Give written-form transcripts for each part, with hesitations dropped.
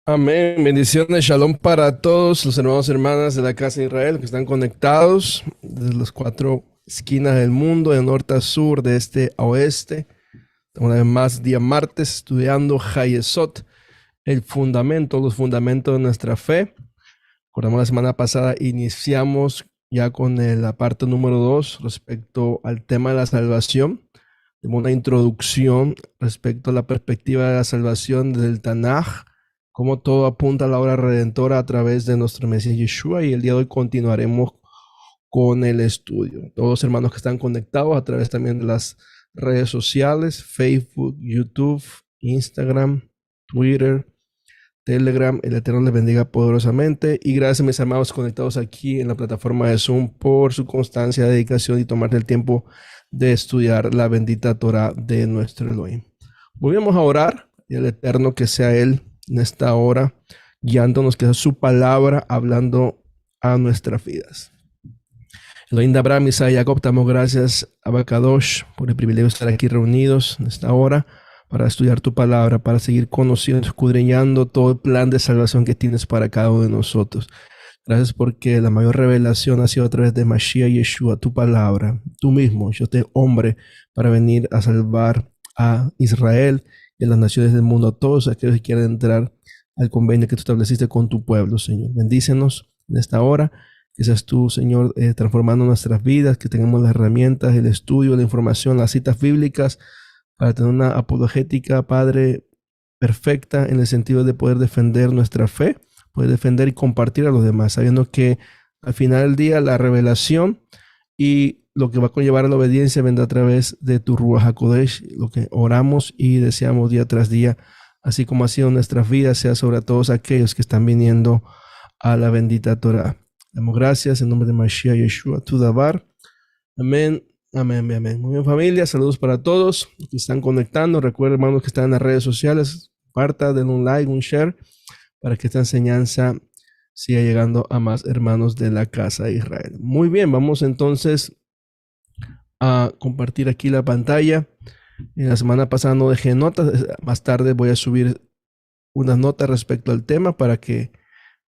Amén. Bendiciones, shalom para todos los hermanos y hermanas de la casa de Israel que están conectados desde las cuatro esquinas del mundo, de norte a sur, de este a oeste. Una vez más, día martes, estudiando Hayesot, los fundamentos de nuestra fe. Recordamos la semana pasada, iniciamos ya con la parte número 2 respecto al tema de la salvación. Tenemos una introducción respecto a la perspectiva de la salvación del Tanaj, cómo todo apunta a la obra redentora a través de nuestro Mesías Yeshua, y el día de hoy continuaremos con el estudio. Todos los hermanos que están conectados a través también de las redes sociales, Facebook, YouTube, Instagram, Twitter, Telegram, el Eterno les bendiga poderosamente, y gracias a mis amados conectados aquí en la plataforma de Zoom por su constancia, dedicación y tomarte el tiempo de estudiar la bendita Torah de nuestro Elohim. Volvemos a orar y al Eterno que sea Él en esta hora, guiándonos, que sea su palabra hablando a nuestras vidas. Elohim de Abraham, Isaac y Jacob, damos gracias a Bakadosh por el privilegio de estar aquí reunidos en esta hora para estudiar tu palabra, para seguir conociendo, escudriñando todo el plan de salvación que tienes para cada uno de nosotros. Gracias porque la mayor revelación ha sido a través de Mashiach Yeshua, tu palabra, tú mismo, yo te hombre, para venir a salvar a Israel y a las naciones del mundo, a todos aquellos que quieran entrar al convenio que tú estableciste con tu pueblo, Señor. Bendícenos en esta hora, que seas tú, Señor, transformando nuestras vidas, que tengamos las herramientas, el estudio, la información, las citas bíblicas, para tener una apologética, Padre, perfecta en el sentido de poder defender nuestra fe, poder defender y compartir a los demás, sabiendo que al final del día la revelación y lo que va a conllevar a la obediencia vendrá a través de tu Ruach HaKodesh, lo que oramos y deseamos día tras día, así como ha sido nuestras vidas, sea sobre todos aquellos que están viniendo a la bendita Torah. Damos gracias en nombre de Mashiach Yeshua, tu Dabar. Amén, amén, amén. Muy bien, familia, saludos para todos los que están conectando. Recuerden, hermanos, que están en las redes sociales, compartan, den un like, un share, para que esta enseñanza siga llegando a más hermanos de la casa de Israel. Muy bien, vamos entonces a compartir aquí la pantalla. En la semana pasada no dejé notas, más tarde voy a subir unas notas respecto al tema para que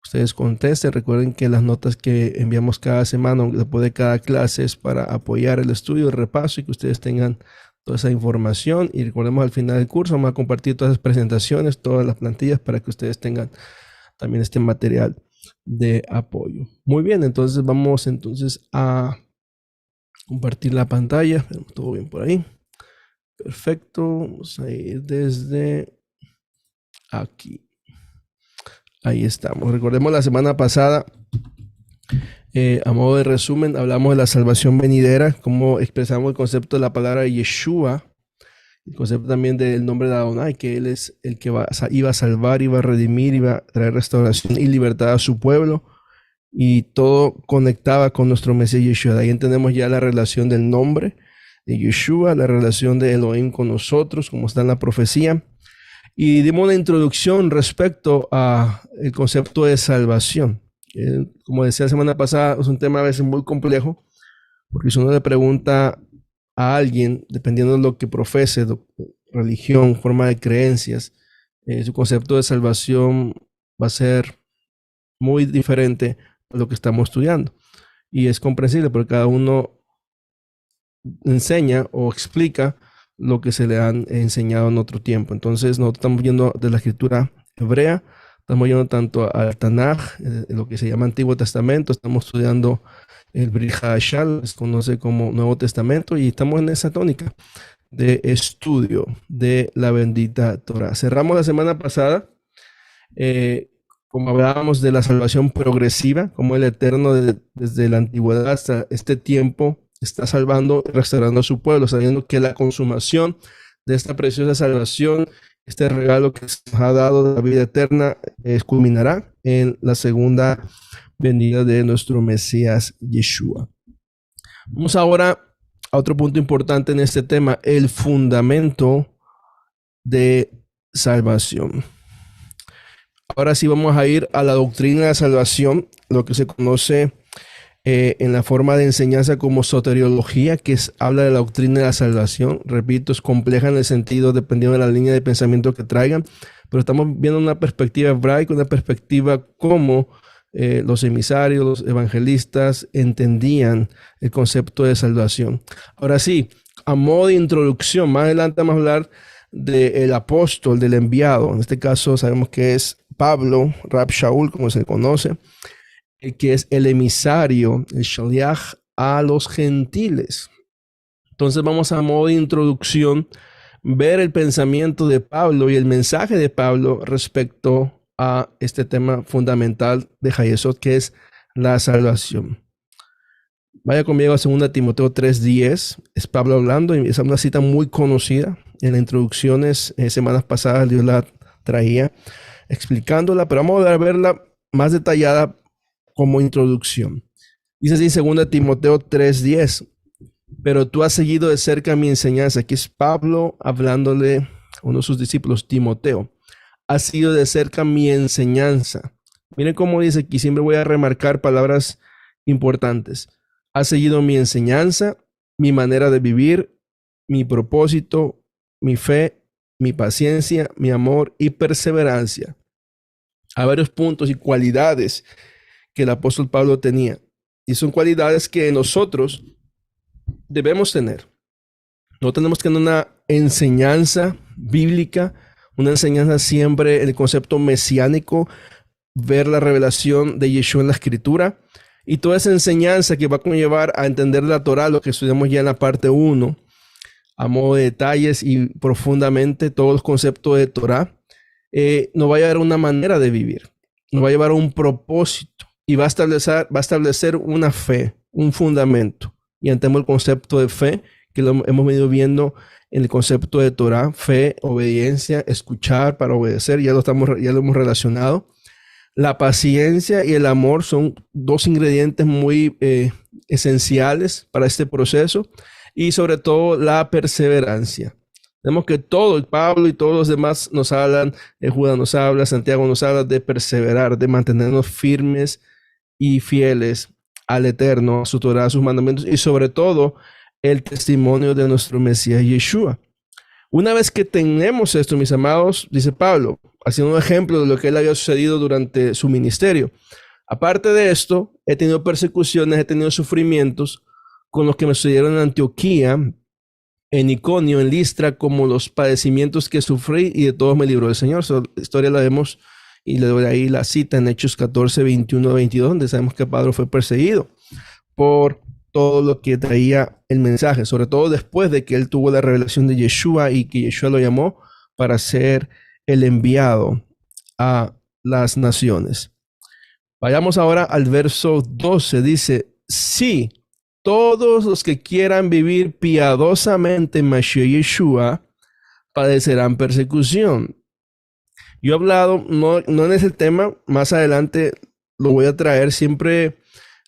ustedes contesten. Recuerden que las notas que enviamos cada semana, después de cada clase, es para apoyar el estudio, el repaso, y que ustedes tengan toda esa información. Y recordemos, al final del curso vamos a compartir todas las presentaciones, todas las plantillas, para que ustedes tengan también este material de apoyo. Muy bien, entonces vamos a compartir la pantalla. Todo bien por ahí. Perfecto. Vamos a ir desde aquí. Ahí estamos. Recordemos la semana pasada, a modo de resumen, hablamos de la salvación venidera, cómo expresamos el concepto de la palabra Yeshua, el concepto también del nombre de Adonai, que Él es el que iba a salvar, iba a redimir, iba a traer restauración y libertad a su pueblo, y todo conectaba con nuestro Mesías Yeshua. De ahí entendemos ya la relación del nombre de Yeshua, la relación de Elohim con nosotros, como está en la profecía. Y dimos una introducción respecto a el concepto de salvación. Como decía la semana pasada, es un tema a veces muy complejo, porque si uno le pregunta a alguien, dependiendo de lo que profese, religión, forma de creencias, su concepto de salvación va a ser muy diferente a lo que estamos estudiando. Y es comprensible porque cada uno enseña o explica lo que se le han enseñado en otro tiempo. Entonces nosotros estamos viendo de la escritura hebrea, estamos yendo tanto al Tanaj, lo que se llama Antiguo Testamento, estamos estudiando el Brit Hadashah, se conoce como Nuevo Testamento, y estamos en esa tónica de estudio de la bendita Torah. Cerramos la semana pasada, como hablábamos de la salvación progresiva, como el Eterno desde la antigüedad hasta este tiempo está salvando y restaurando a su pueblo, sabiendo que la consumación de esta preciosa salvación, este regalo que se nos ha dado de la vida eterna, culminará en la segunda venida de nuestro Mesías Yeshua. Vamos ahora a otro punto importante en este tema, el fundamento de salvación. Ahora sí vamos a ir a la doctrina de la salvación, lo que se conoce en la forma de enseñanza como soteriología, que habla de la doctrina de la salvación. Repito, es compleja en el sentido, dependiendo de la línea de pensamiento que traigan, pero estamos viendo una perspectiva hebraica, una perspectiva como los emisarios, los evangelistas entendían el concepto de salvación. Ahora sí, a modo de introducción, más adelante vamos a hablar del apóstol, del enviado. En este caso sabemos que es Pablo, Rab Shaul, como se le conoce, que es el emisario, el shaliach a los gentiles. Entonces vamos a modo de introducción ver el pensamiento de Pablo y el mensaje de Pablo respecto a este tema fundamental de Hayesod, que es la salvación. Vaya conmigo a 2 Timoteo 3:10. Es Pablo hablando y es una cita muy conocida. En las introducciones, semanas pasadas, Dios la traía explicándola, pero vamos a verla más detallada como introducción. Dice así 2 Timoteo 3:10. Pero tú has seguido de cerca mi enseñanza. Aquí es Pablo hablándole a uno de sus discípulos, Timoteo. Has seguido de cerca mi enseñanza. Miren cómo dice aquí, siempre voy a remarcar palabras importantes. Has seguido mi enseñanza, mi manera de vivir, mi propósito, mi fe, mi paciencia, mi amor y perseverancia. Hay varios puntos y cualidades que el apóstol Pablo tenía. Y son cualidades que nosotros debemos tener. No tenemos que tener una enseñanza bíblica, una enseñanza siempre en el concepto mesiánico, ver la revelación de Yeshua en la escritura y toda esa enseñanza que va a conllevar a entender la Torah, lo que estudiamos ya en la parte 1, a modo de detalles y profundamente todos los conceptos de Torah, nos va a llevar a una manera de vivir, nos va a llevar a un propósito y va a establecer una fe, un fundamento. Y entendemos el concepto de fe, que lo hemos venido viendo en el concepto de Torah, fe, obediencia, escuchar para obedecer, ya lo hemos relacionado. La paciencia y el amor son dos ingredientes muy esenciales para este proceso, y sobre todo la perseverancia. Vemos que todo, Pablo y todos los demás nos hablan, Judas nos habla, Santiago nos habla de perseverar, de mantenernos firmes y fieles al Eterno, a su Torah, a sus mandamientos y sobre todo el testimonio de nuestro Mesías Yeshua. Una vez que tenemos esto, mis amados, dice Pablo, haciendo un ejemplo de lo que él había sucedido durante su ministerio. Aparte de esto, he tenido persecuciones, he tenido sufrimientos con los que me sucedieron en Antioquía, en Iconio, en Listra, como los padecimientos que sufrí y de todos me libró el Señor. Esa historia la vemos y le doy ahí la cita en Hechos 14, 21 a 22, donde sabemos que Pablo fue perseguido por todo lo que traía el mensaje, sobre todo después de que él tuvo la revelación de Yeshua y que Yeshua lo llamó para ser el enviado a las naciones. Vayamos ahora al verso 12, dice, sí, todos los que quieran vivir piadosamente en Mashiach Yeshua padecerán persecución. Yo he hablado, no en ese tema, más adelante lo voy a traer siempre,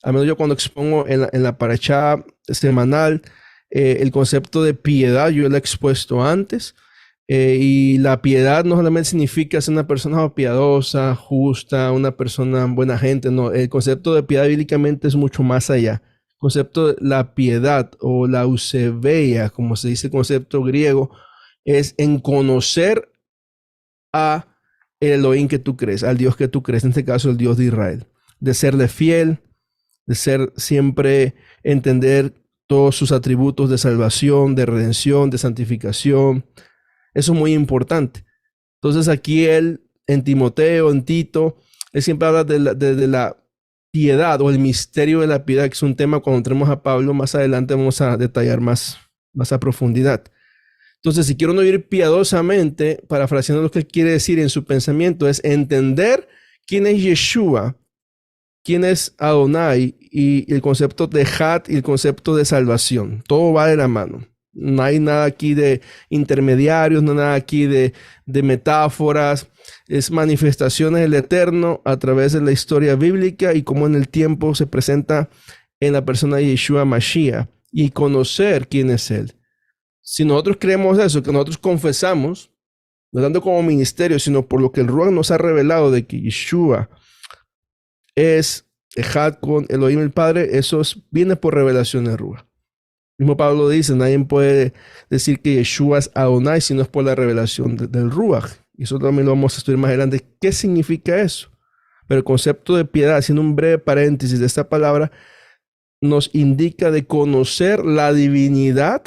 al menos yo cuando expongo en la parashá semanal, el concepto de piedad, yo lo he expuesto antes, y la piedad no solamente significa ser una persona piadosa, justa, una persona buena gente, no, el concepto de piedad bíblicamente es mucho más allá. El concepto de la piedad o la eusebeia, como se dice el concepto griego, es en conocer a el Elohim que tú crees, al Dios que tú crees, en este caso el Dios de Israel, de serle fiel, de ser siempre, entender todos sus atributos de salvación, de redención, de santificación. Eso es muy importante. Entonces aquí él, en Timoteo, en Tito, él siempre habla de la piedad o el misterio de la piedad, que es un tema cuando entremos a Pablo, más adelante vamos a detallar más a profundidad. Entonces, si quiero no vivir piadosamente, parafraseando lo que él quiere decir en su pensamiento, es entender quién es Yeshua, quién es Adonai y el concepto de Had y el concepto de salvación. Todo va de la mano. No hay nada aquí de intermediarios, no hay nada aquí de metáforas. Es manifestaciones del Eterno a través de la historia bíblica y cómo en el tiempo se presenta en la persona de Yeshua Mashiach y conocer quién es Él. Si nosotros creemos eso, que nosotros confesamos, no tanto como ministerio, sino por lo que el Ruach nos ha revelado de que Yeshua es Ejad con Elohim el Padre, eso viene por revelación del Ruach. Mismo Pablo dice, nadie puede decir que Yeshua es Adonai si no es por la revelación del Ruach. Y eso también lo vamos a estudiar más adelante. ¿Qué significa eso? Pero el concepto de piedad, haciendo un breve paréntesis de esta palabra, nos indica de conocer la divinidad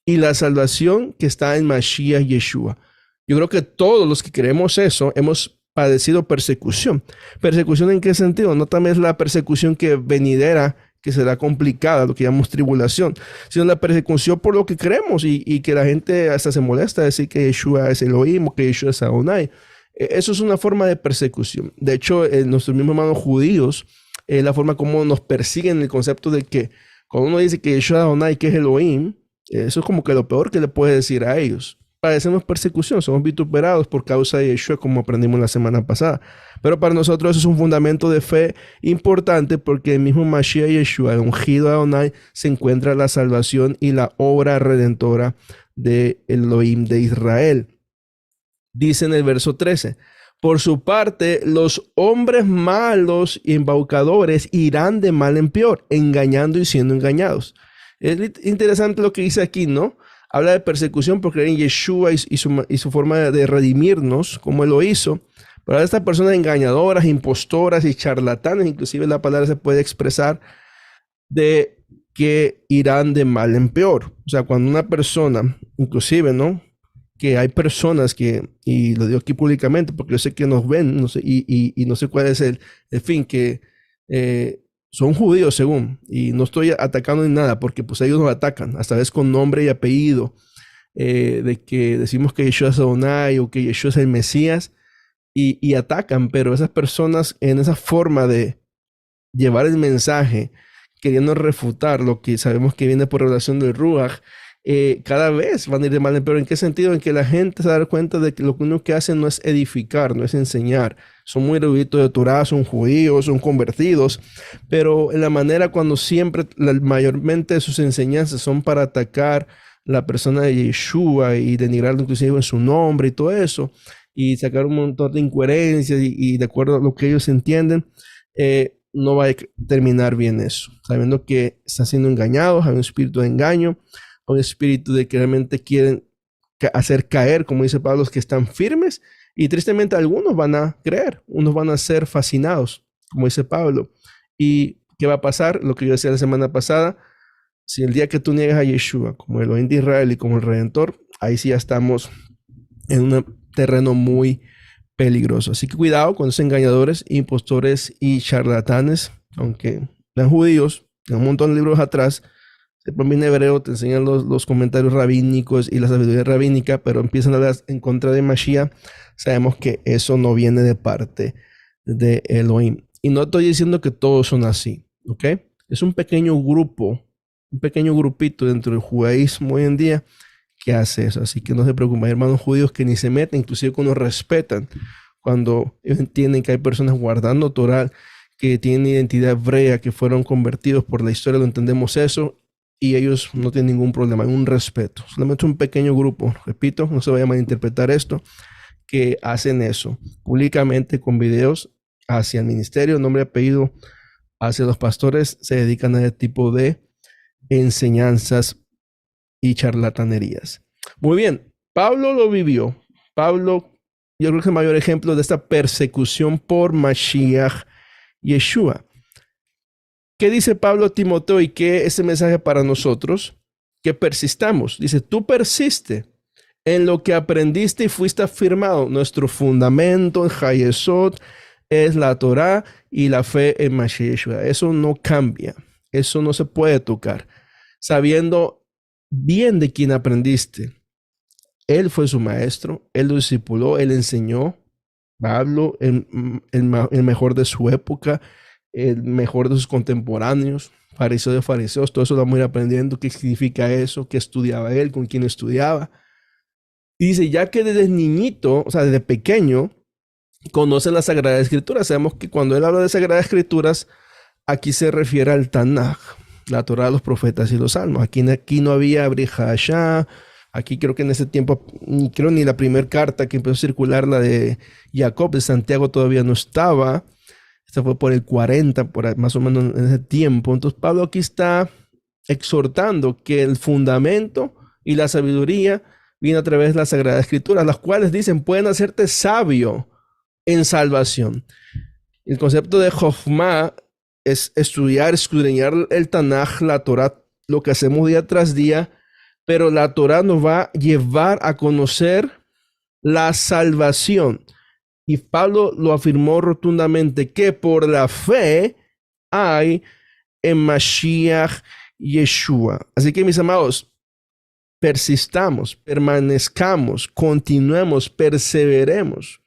y la salvación que está en Mashiach Yeshua. Yo creo que todos los que creemos eso hemos padecido persecución. ¿Persecución en qué sentido? No también es la persecución que venidera, que será complicada, lo que llamamos tribulación, sino la persecución por lo que creemos y que la gente hasta se molesta decir que Yeshua es Elohim o que Yeshua es Adonai. Eso es una forma de persecución. De hecho, nuestros mismos hermanos judíos, la forma como nos persiguen el concepto de que cuando uno dice que Yeshua es Adonai, que es Elohim, eso es como que lo peor que le puede decir a ellos. Padecemos persecución, somos vituperados por causa de Yeshua, como aprendimos la semana pasada. Pero para nosotros eso es un fundamento de fe importante porque el mismo Mashiach Yeshua, el ungido Adonai, se encuentra la salvación y la obra redentora de Elohim de Israel. Dice en el verso 13, por su parte, los hombres malos y embaucadores irán de mal en peor, engañando y siendo engañados. Es interesante lo que dice aquí, ¿no? Habla de persecución por creer en Yeshua y su forma de redimirnos, como Él lo hizo. Pero a estas personas engañadoras, impostoras y charlatanes, inclusive la palabra se puede expresar de que irán de mal en peor. O sea, cuando una persona, inclusive, ¿no? Que hay personas que, y lo digo aquí públicamente porque yo sé que nos ven, no sé, y no sé cuál es el fin, que son judíos según, y no estoy atacando ni nada, porque pues ellos nos atacan, hasta vez con nombre y apellido, de que decimos que Yeshua es Adonai o que Yeshua es el Mesías, y atacan, pero esas personas en esa forma de llevar el mensaje, queriendo refutar lo que sabemos que viene por revelación del Ruach, cada vez van a ir de mal en peor. ¿En qué sentido? En que la gente se da cuenta de que lo único que hacen no es edificar, no es enseñar. Son muy eruditos de Torah, son judíos, son convertidos, pero en la manera cuando siempre, mayormente sus enseñanzas son para atacar la persona de Yeshua y denigrarlo inclusive en su nombre y todo eso, y sacar un montón de incoherencias y de acuerdo a lo que ellos entienden, no va a terminar bien eso, sabiendo que están siendo engañados, hay un espíritu de engaño, un espíritu de que realmente quieren hacer caer, como dice Pablo, los que están firmes, y tristemente algunos van a creer, unos van a ser fascinados, como dice Pablo. ¿Y qué va a pasar? Lo que yo decía la semana pasada, si el día que tú niegas a Yeshua como el Elohim de Israel y como el Redentor, ahí sí ya estamos en un terreno muy peligroso. Así que cuidado con esos engañadores, impostores y charlatanes, aunque sean judíos, en un montón de libros atrás, en hebreo te enseñan los comentarios rabínicos y la sabiduría rabínica, pero empiezan a hablar en contra de Mashiach. Sabemos que eso no viene de parte de Elohim. Y no estoy diciendo que todos son así, ¿ok? Es un pequeño grupo, un pequeño grupito dentro del judaísmo hoy en día que hace eso. Así que no se preocupen, hay hermanos judíos que ni se meten, inclusive que nos respetan cuando ellos entienden que hay personas guardando Torah, que tienen identidad hebrea, que fueron convertidos por la historia, lo entendemos eso. Y ellos no tienen ningún problema, hay un respeto. Solamente un pequeño grupo, repito, no se vaya a malinterpretar esto, que hacen eso públicamente con videos hacia el ministerio, nombre y apellido, hacia los pastores, se dedican a ese tipo de enseñanzas y charlatanerías. Muy bien, Pablo lo vivió. Pablo, yo creo que es el mayor ejemplo de esta persecución por Mashiach Yeshua. ¿Qué dice Pablo a Timoteo y qué es ese mensaje para nosotros? Que persistamos. Dice, tú persiste en lo que aprendiste y fuiste afirmado. Nuestro fundamento en Hayesod es la Torah y la fe en Mashiach Yeshua. Eso no cambia. Eso no se puede tocar. Sabiendo bien de quién aprendiste. Él fue su maestro. Él lo discipuló. Él enseñó. Pablo, el mejor de su época, el mejor de sus contemporáneos, fariseo de fariseos, todo eso lo vamos a ir aprendiendo, qué significa eso, qué estudiaba él, con quién estudiaba. Y dice, ya que desde niñito, o sea, desde pequeño, conoce la Sagrada Escritura. Sabemos que cuando él habla de Sagradas Escrituras, aquí se refiere al Tanaj, la Torah, los profetas y los salmos. Aquí no había Brit Hadashah. Aquí creo que en ese tiempo, creo ni la primera carta que empezó a circular, la de Jacob de Santiago, todavía no estaba. Esta fue por el 40, más o menos en ese tiempo. Entonces Pablo aquí está exhortando que el fundamento y la sabiduría vino a través de las Sagradas Escrituras, las cuales dicen pueden hacerte sabio en salvación. El concepto de Jochma es estudiar, escudriñar el Tanaj, la Torah, lo que hacemos día tras día, pero la Torah nos va a llevar a conocer la salvación. Y Pablo lo afirmó rotundamente que por la fe hay en Mashiach Yeshua. Así que mis amados, persistamos, permanezcamos, continuemos, perseveremos.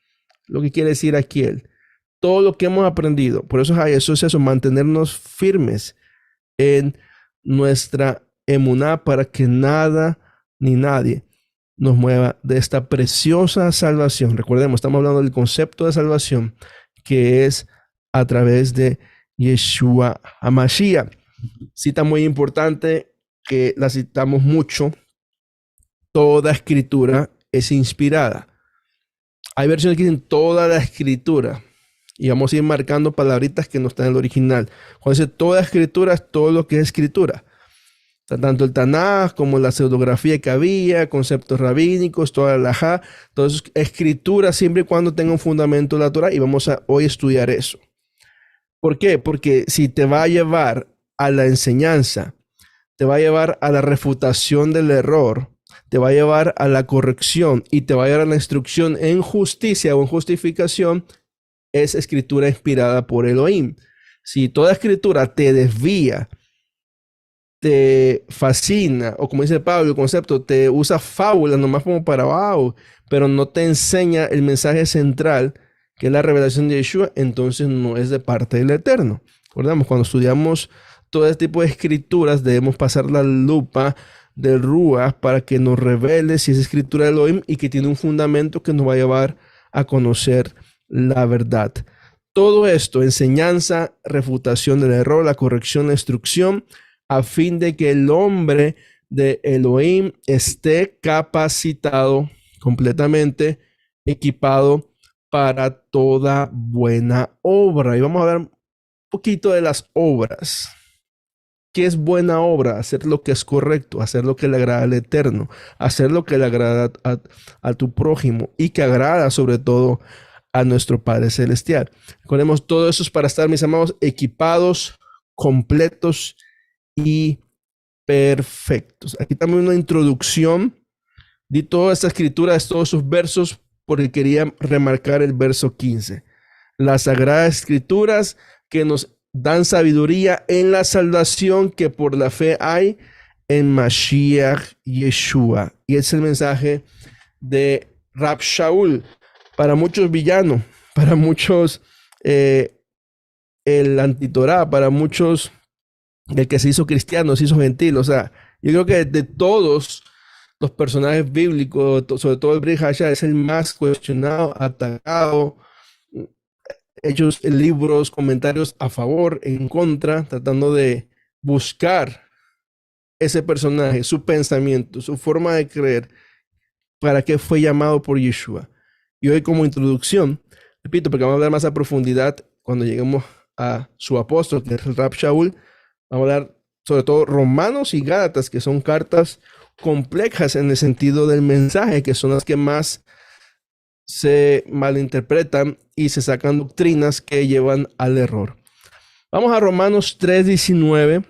Lo que quiere decir aquí él. Todo lo que hemos aprendido. Por eso es eso, mantenernos firmes en nuestra emuná para que nada ni nadie nos mueva de esta preciosa salvación. Recordemos, estamos hablando del concepto de salvación que es a través de Yeshua HaMashiach. Cita muy importante que la citamos mucho. Toda escritura es inspirada. Hay versiones que dicen toda la escritura. Y vamos a ir marcando palabritas que no están en el original. Cuando dice toda escritura, es todo lo que es escritura. O sea, tanto el Tanaj como la pseudografía que había, conceptos rabínicos, toda la halajá. Entonces, escritura siempre y cuando tenga un fundamento de la Torah. Y vamos a hoy estudiar eso. ¿Por qué? Porque si te va a llevar a la enseñanza, te va a llevar a la refutación del error, te va a llevar a la corrección y te va a llevar a la instrucción en justicia o en justificación, es escritura inspirada por Elohim. Si toda escritura te desvía, te fascina, o como dice Pablo, el concepto, te usa fábulas nomás como para wow, pero no te enseña el mensaje central, que es la revelación de Yeshua, entonces no es de parte del Eterno. Recordamos, cuando estudiamos todo este tipo de escrituras, debemos pasar la lupa del Ruach para que nos revele si es escritura de Elohim y que tiene un fundamento que nos va a llevar a conocer la verdad. Todo esto, enseñanza, refutación del error, la corrección, la instrucción, a fin de que el hombre de Elohim esté capacitado, completamente equipado para toda buena obra. Y vamos a ver un poquito de las obras. ¿Qué es buena obra? Hacer lo que es correcto, hacer lo que le agrada al Eterno, hacer lo que le agrada a tu prójimo y que agrada sobre todo a nuestro Padre Celestial. Recordemos, todo eso es para estar, mis amados, equipados, completos y perfectos. Aquí también una introducción. Di toda esta escritura, todos esos versos, porque quería remarcar el verso 15. Las sagradas escrituras que nos dan sabiduría en la salvación que por la fe hay en Mashiach Yeshua. Y es el mensaje de Rab Shaul. Para muchos villano, para muchos el antitorá, para muchos el que se hizo cristiano, se hizo gentil. O sea, yo creo que de todos los personajes bíblicos, sobre todo el Brit Hadashah, es el más cuestionado, atacado, hechos libros, comentarios a favor, en contra, tratando de buscar ese personaje, su pensamiento, su forma de creer, para qué fue llamado por Yeshua. Y hoy como introducción, repito, porque vamos a hablar más a profundidad cuando lleguemos a su apóstol, que es el Rab Shaul, vamos a hablar sobre todo Romanos y Gálatas, que son cartas complejas en el sentido del mensaje, que son las que más se malinterpretan y se sacan doctrinas que llevan al error. Vamos a Romanos 3:19.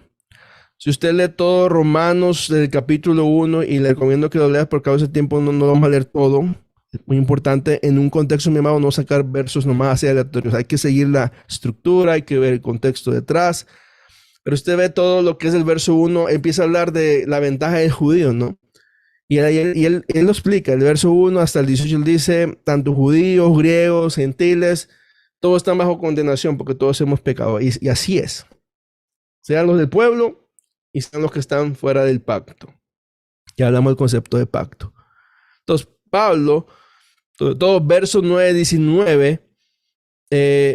Si usted lee todo Romanos del capítulo 1, y le recomiendo que lo lea por causa de tiempo, no vamos a leer todo. Es muy importante en un contexto, mi amado, no sacar versos nomás así aleatorios. Hay que seguir la estructura, hay que ver el contexto detrás. Pero usted ve todo lo que es el verso 1, empieza a hablar de la ventaja del judío, ¿no? Y él lo explica, el verso 1 hasta el 18, él dice, tanto judíos, griegos, gentiles, todos están bajo condenación porque todos hemos pecado. Y así es. Sean los del pueblo y sean los que están fuera del pacto. Ya hablamos del concepto de pacto. Entonces, Pablo, sobre todo verso 9-19,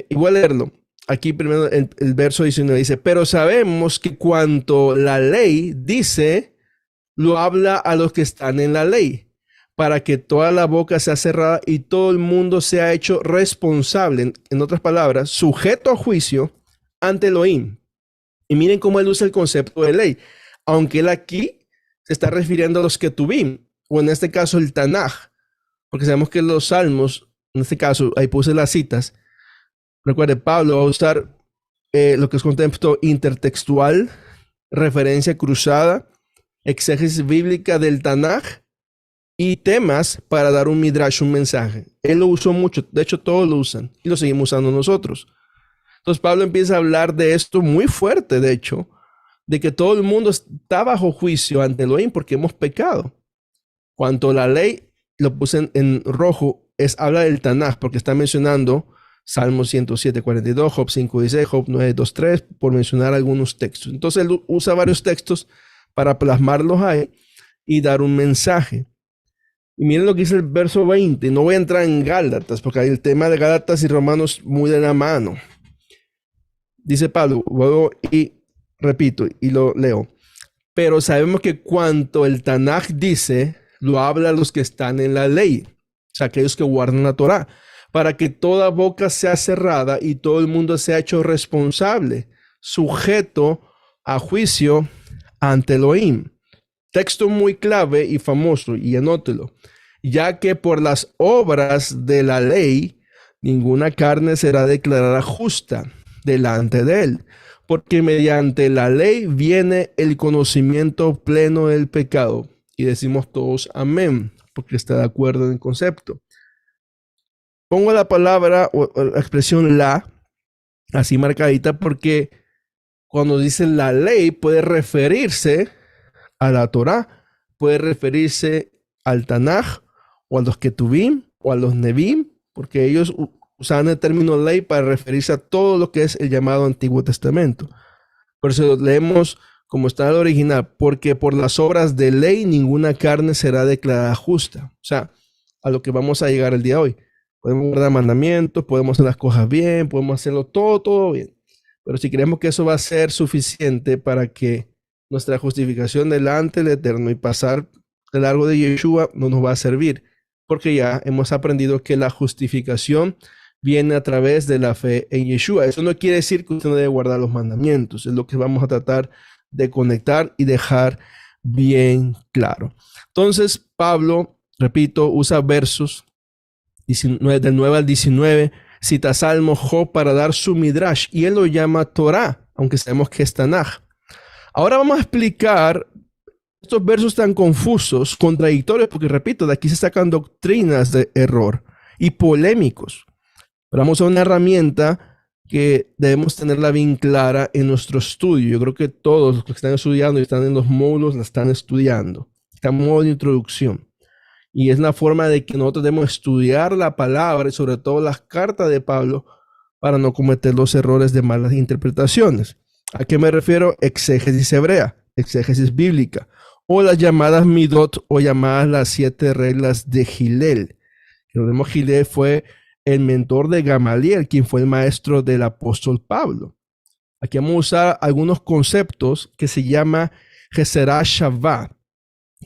y voy a leerlo. Aquí primero el verso 19 dice, pero sabemos que cuanto la ley dice, lo habla a los que están en la ley, para que toda la boca sea cerrada y todo el mundo sea hecho responsable, en otras palabras, sujeto a juicio ante Elohim. Y miren cómo él usa el concepto de ley, aunque él aquí se está refiriendo a los ketubim, o en este caso el Tanaj, porque sabemos que los salmos, en este caso, ahí puse las citas. Recuerde, Pablo va a usar lo que es contexto intertextual, referencia cruzada, exégesis bíblica del Tanaj y temas para dar un midrash, un mensaje. Él lo usó mucho, de hecho todos lo usan y lo seguimos usando nosotros. Entonces Pablo empieza a hablar de esto muy fuerte, de hecho, de que todo el mundo está bajo juicio ante Elohim porque hemos pecado. Cuanto a la ley, lo puse en rojo, habla del Tanaj, porque está mencionando Salmo 107:42, Job 5:16, Job 9:2-3, por mencionar algunos textos. Entonces él usa varios textos para plasmarlos ahí y dar un mensaje. Y miren lo que dice el verso 20. No voy a entrar en Gálatas, porque hay el tema de Gálatas y Romanos muy de la mano. Dice Pablo, y repito, y lo leo. Pero sabemos que cuanto el Tanaj dice, lo habla a los que están en la ley, o sea, aquellos que guardan la Torá, para que toda boca sea cerrada y todo el mundo sea hecho responsable, sujeto a juicio ante Elohim. Texto muy clave y famoso, y anótelo. Ya que por las obras de la ley, ninguna carne será declarada justa delante de él, porque mediante la ley viene el conocimiento pleno del pecado. Y decimos todos amén, porque está de acuerdo en el concepto. Pongo la palabra o la expresión la, así marcadita, porque cuando dice la ley puede referirse a la Torá, puede referirse al Tanaj, o a los Ketuvim, o a los Nevim, porque ellos usaban el término ley para referirse a todo lo que es el llamado Antiguo Testamento. Por eso leemos como está el original, porque por las obras de ley ninguna carne será declarada justa. O sea, a lo que vamos a llegar el día de hoy. Podemos guardar mandamientos, podemos hacer las cosas bien, podemos hacerlo todo bien. Pero si creemos que eso va a ser suficiente para que nuestra justificación delante del Eterno y pasar de largo de Yeshua no nos va a servir, porque ya hemos aprendido que la justificación viene a través de la fe en Yeshua. Eso no quiere decir que usted no debe guardar los mandamientos, es lo que vamos a tratar de conectar y dejar bien claro. Entonces, Pablo, repito, usa versos del 9 al 19, cita Salmo, Job para dar su midrash, y él lo llama Torah, aunque sabemos que es Tanaj. Ahora vamos a explicar estos versos tan confusos, contradictorios, porque repito, de aquí se sacan doctrinas de error y polémicos. Pero vamos a una herramienta que debemos tenerla bien clara en nuestro estudio. Yo creo que todos los que están estudiando y están en los módulos la están estudiando. Está en modo de introducción. Y es la forma de que nosotros debemos estudiar la palabra y sobre todo las cartas de Pablo para no cometer los errores de malas interpretaciones. ¿A qué me refiero? Exégesis hebrea, exégesis bíblica, o las llamadas midot o llamadas las 7 reglas de Hillel. Hillel fue el mentor de Gamaliel, quien fue el maestro del apóstol Pablo. Aquí vamos a usar algunos conceptos que se llama Geserá Shavá,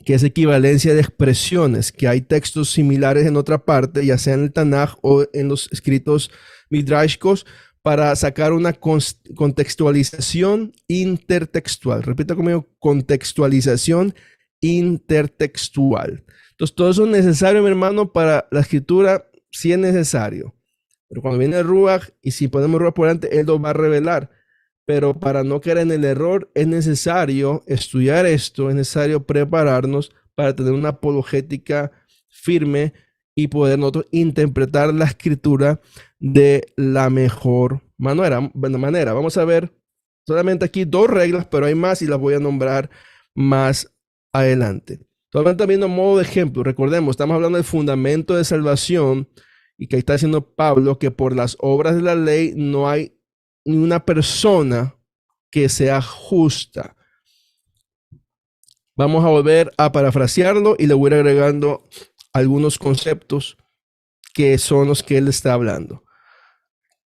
que es equivalencia de expresiones, que hay textos similares en otra parte, ya sea en el Tanaj o en los escritos midrashicos, para sacar una contextualización intertextual. Repita conmigo, contextualización intertextual. Entonces, todo eso es necesario, mi hermano, para la escritura, sí es necesario. Pero cuando viene el Ruach, y si ponemos Ruach por delante, él lo va a revelar. Pero para no caer en el error, es necesario estudiar esto, es necesario prepararnos para tener una apologética firme y poder nosotros interpretar la escritura de la mejor manera. Vamos a ver solamente aquí 2 reglas, pero hay más y las voy a nombrar más adelante. Solamente viendo modo de ejemplo, recordemos, estamos hablando del fundamento de salvación y que ahí está diciendo Pablo que por las obras de la ley no hay ni una persona que sea justa. Vamos a volver a parafrasearlo y le voy a ir agregando algunos conceptos que son los que él está hablando.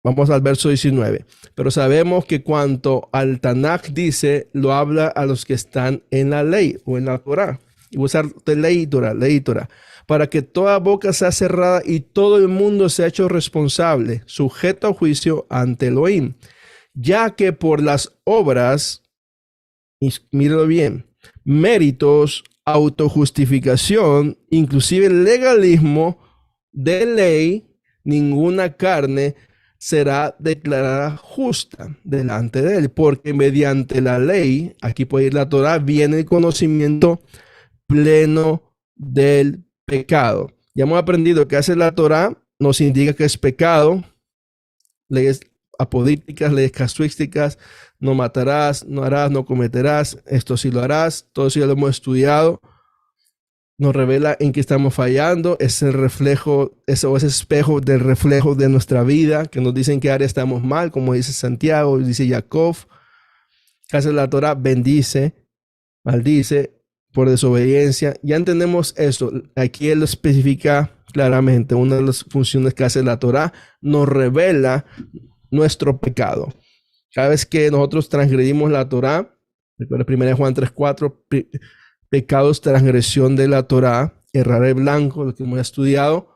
Vamos al verso 19. Pero sabemos que cuanto al Tanaj dice, lo habla a los que están en la ley o en la Torá. Y voy a usar ley y Torá, para que toda boca sea cerrada y todo el mundo sea hecho responsable, sujeto a juicio ante Elohim. Ya que por las obras, y míralo bien, méritos autojustificación, inclusive el legalismo de ley, ninguna carne será declarada justa delante de él, porque mediante la ley, aquí puede ir la Torah, viene el conocimiento pleno del pecado. Ya hemos aprendido que hace la Torah, nos indica que es pecado, leyes apodícticas, leyes casuísticas, no matarás, no harás, no cometerás, esto sí lo harás, todo eso ya lo hemos estudiado. Nos revela en qué estamos fallando, es el reflejo, eso es espejo del reflejo de nuestra vida, que nos dicen que área estamos mal, como dice Santiago, dice Jacob, que hace la Torah, bendice, maldice por desobediencia. Ya entendemos eso, aquí él lo especifica claramente, una de las funciones que hace la Torah, nos revela nuestro pecado. Cada vez que nosotros transgredimos la Torah, recuerda 1 Juan 3:4, pecados, transgresión de la Torah, errar el blanco, lo que hemos estudiado,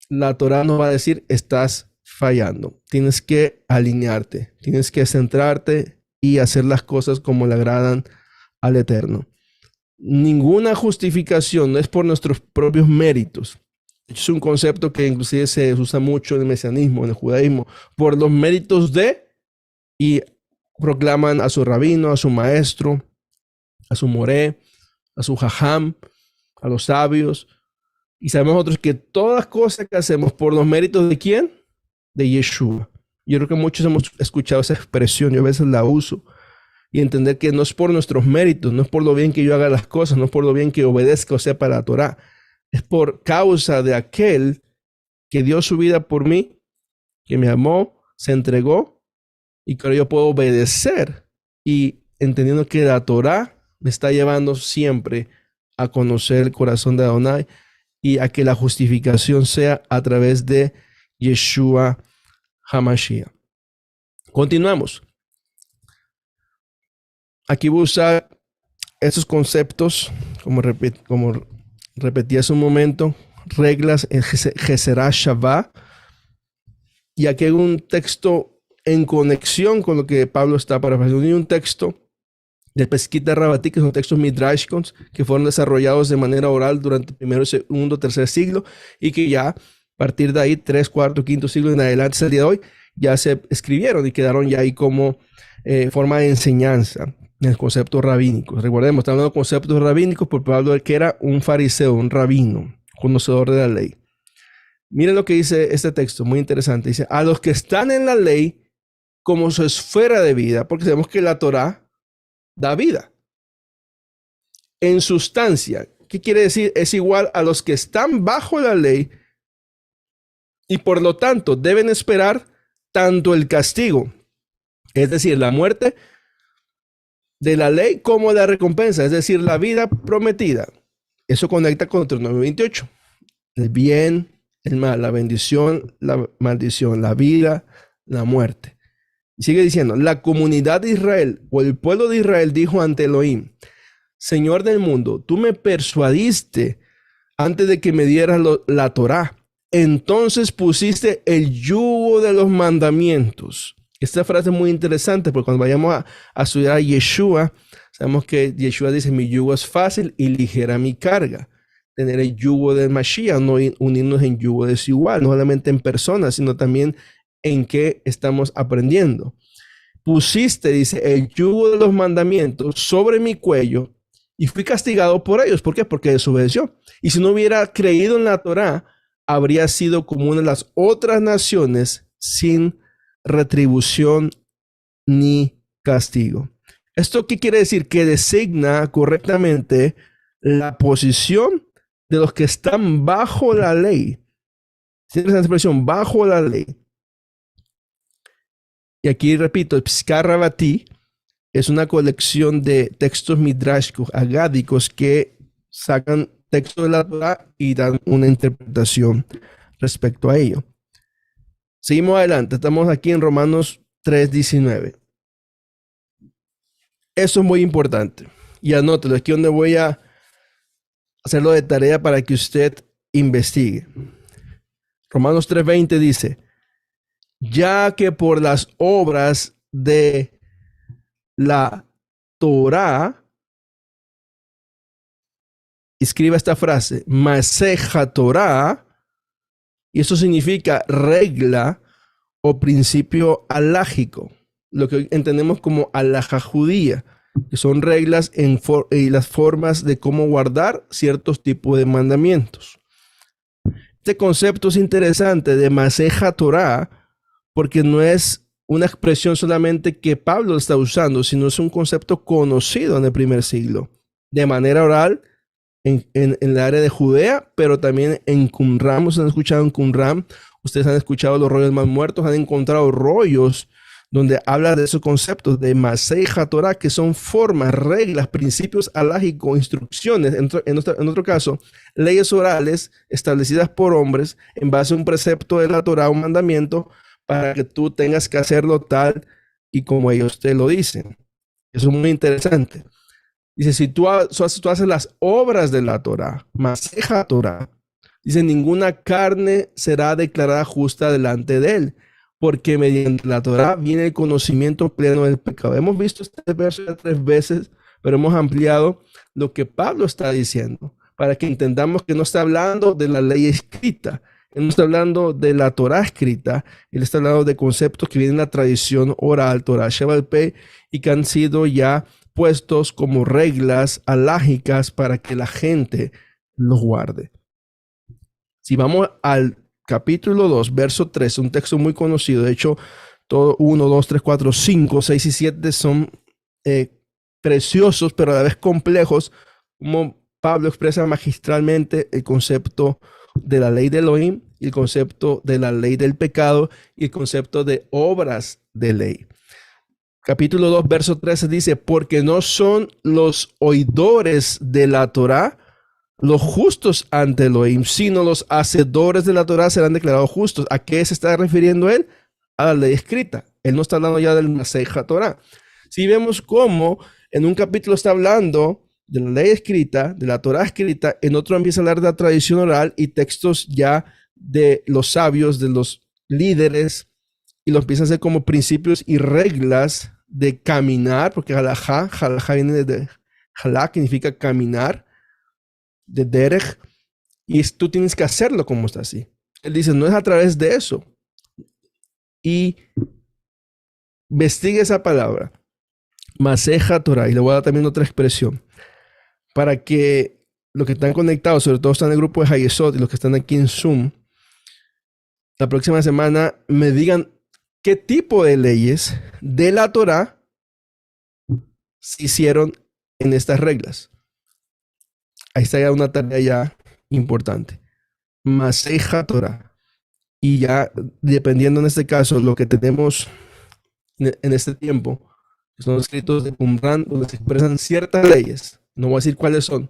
la Torah nos va a decir, estás fallando. Tienes que alinearte, tienes que centrarte y hacer las cosas como le agradan al Eterno. Ninguna justificación no es por nuestros propios méritos. Es un concepto que inclusive se usa mucho en el mesianismo, en el judaísmo, por los méritos de, y proclaman a su rabino, a su maestro, a su moré, a su jajam, a los sabios. Y sabemos nosotros que todas las cosas que hacemos por los méritos de ¿quién? De Yeshua. Yo creo que muchos hemos escuchado esa expresión, yo a veces la uso. Y entender que no es por nuestros méritos, no es por lo bien que yo haga las cosas, no es por lo bien que obedezca o sepa la Torah. Es por causa de aquel que dio su vida por mí, que me amó, se entregó y que yo puedo obedecer. Y entendiendo que la Torah me está llevando siempre a conocer el corazón de Adonai y a que la justificación sea a través de Yeshua HaMashiach. Continuamos. Aquí voy a usar estos conceptos, como repetí hace un momento, reglas en Geserá Shavá. Y aquí hay un texto en conexión con lo que Pablo está parafraseando. Y un texto de Pesquita Rabatí, que son textos midrashicos que fueron desarrollados de manera oral durante el primero, segundo, tercer siglo y que ya a partir de ahí, 3, 4, 5 siglo en adelante, hasta el día de hoy, ya se escribieron y quedaron ya ahí como forma de enseñanza en el concepto rabínico. Recordemos, estamos hablando de conceptos rabínicos por Pablo, que era un fariseo, un rabino, conocedor de la ley. Miren lo que dice este texto, muy interesante. Dice, a los que están en la ley como su esfera de vida, porque sabemos que la Torah da vida. En sustancia, ¿qué quiere decir? Es igual a los que están bajo la ley y por lo tanto deben esperar tanto el castigo, es decir, la muerte de la ley, como la recompensa, es decir, la vida prometida. Eso conecta con Deuteronomio 28. El bien, el mal, la bendición, la maldición, la vida, la muerte. Y sigue diciendo, la comunidad de Israel o el pueblo de Israel dijo ante Elohim, Señor del mundo, tú me persuadiste antes de que me dieras la Torá. Entonces pusiste el yugo de los mandamientos. Esta frase es muy interesante porque cuando vayamos a estudiar a Yeshua, sabemos que Yeshua dice, mi yugo es fácil y ligera mi carga. Tener el yugo del Mashiach, no unirnos en yugo desigual, no solamente en personas, sino también en qué estamos aprendiendo. Pusiste, dice, el yugo de los mandamientos sobre mi cuello y fui castigado por ellos. ¿Por qué? Porque desobedeció. Y si no hubiera creído en la Torá, habría sido como una de las otras naciones sin retribución ni castigo. ¿Esto qué quiere decir? Que designa correctamente la posición de los que están bajo la ley. Siempre esa expresión, bajo la ley. Y aquí repito, el Pskar Rabatí es una colección de textos midrashicos, agádicos, que sacan textos de la Torah y dan una interpretación respecto a ello. Seguimos adelante, estamos aquí en Romanos 3:19. Eso es muy importante. Y anótelo, aquí donde voy a hacerlo de tarea para que usted investigue. Romanos 3:20 dice, ya que por las obras de la Torá escriba esta frase, Maseja Torah, y eso significa regla o principio alágico, lo que hoy entendemos como alhaja judía, que son reglas y las formas de cómo guardar ciertos tipos de mandamientos. Este concepto es interesante de Maseja Torah porque no es una expresión solamente que Pablo está usando, sino es un concepto conocido en el primer siglo, de manera oral en el área de Judea, pero también en Qumran. Ustedes han escuchado en Qumran, ustedes han escuchado los rollos más muertos, han encontrado rollos donde habla de esos conceptos de Maseja Torah, que son formas, reglas, principios alágicos, instrucciones, en otro caso, leyes orales establecidas por hombres en base a un precepto de la Torah, un mandamiento, para que tú tengas que hacerlo tal y como ellos te lo dicen. Eso es muy interesante. Dice, si tú haces las obras de la Torah, Maseja Torah, dice, ninguna carne será declarada justa delante de él, porque mediante la Torah viene el conocimiento pleno del pecado. Hemos visto este verso ya 3 veces, pero hemos ampliado lo que Pablo está diciendo, para que entendamos que no está hablando de la ley escrita, él no está hablando de la Torah escrita, él está hablando de conceptos que vienen en la tradición oral, Torah Shebal Pei, y que han sido ya puestos como reglas alágicas para que la gente los guarde. Si vamos al capítulo 2, verso 3, un texto muy conocido, de hecho, todo 1, 2, 3, 4, 5, 6 y 7 son preciosos, pero a la vez complejos, como Pablo expresa magistralmente el concepto de la ley de Elohim, el concepto de la ley del pecado y el concepto de obras de ley. Capítulo 2, verso 13 dice, porque no son los oidores de la Torah los justos ante Elohim, sino los hacedores de la Torah serán declarados justos. ¿A qué se está refiriendo él? A la ley escrita. Él no está hablando ya del Maseja Torah. Si vemos cómo en un capítulo está hablando de la ley escrita, de la Torah escrita, en otro empieza a hablar de la tradición oral y textos ya de los sabios, de los líderes, y lo empieza a hacer como principios y reglas de caminar, porque halajá viene de halá, que significa caminar, de derech, y tú tienes que hacerlo como está así. Él dice, no es a través de eso. Y investigue esa palabra, Maseja Torah, y le voy a dar también otra expresión, para que los que están conectados, sobre todo están en el grupo de Hayesot y los que están aquí en Zoom, la próxima semana me digan qué tipo de leyes de la Torah se hicieron en estas reglas. Ahí está ya una tarea ya importante. Maseja Torah. Y ya dependiendo en este caso lo que tenemos en este tiempo, son escritos de Qumran donde se expresan ciertas leyes. No voy a decir cuáles son,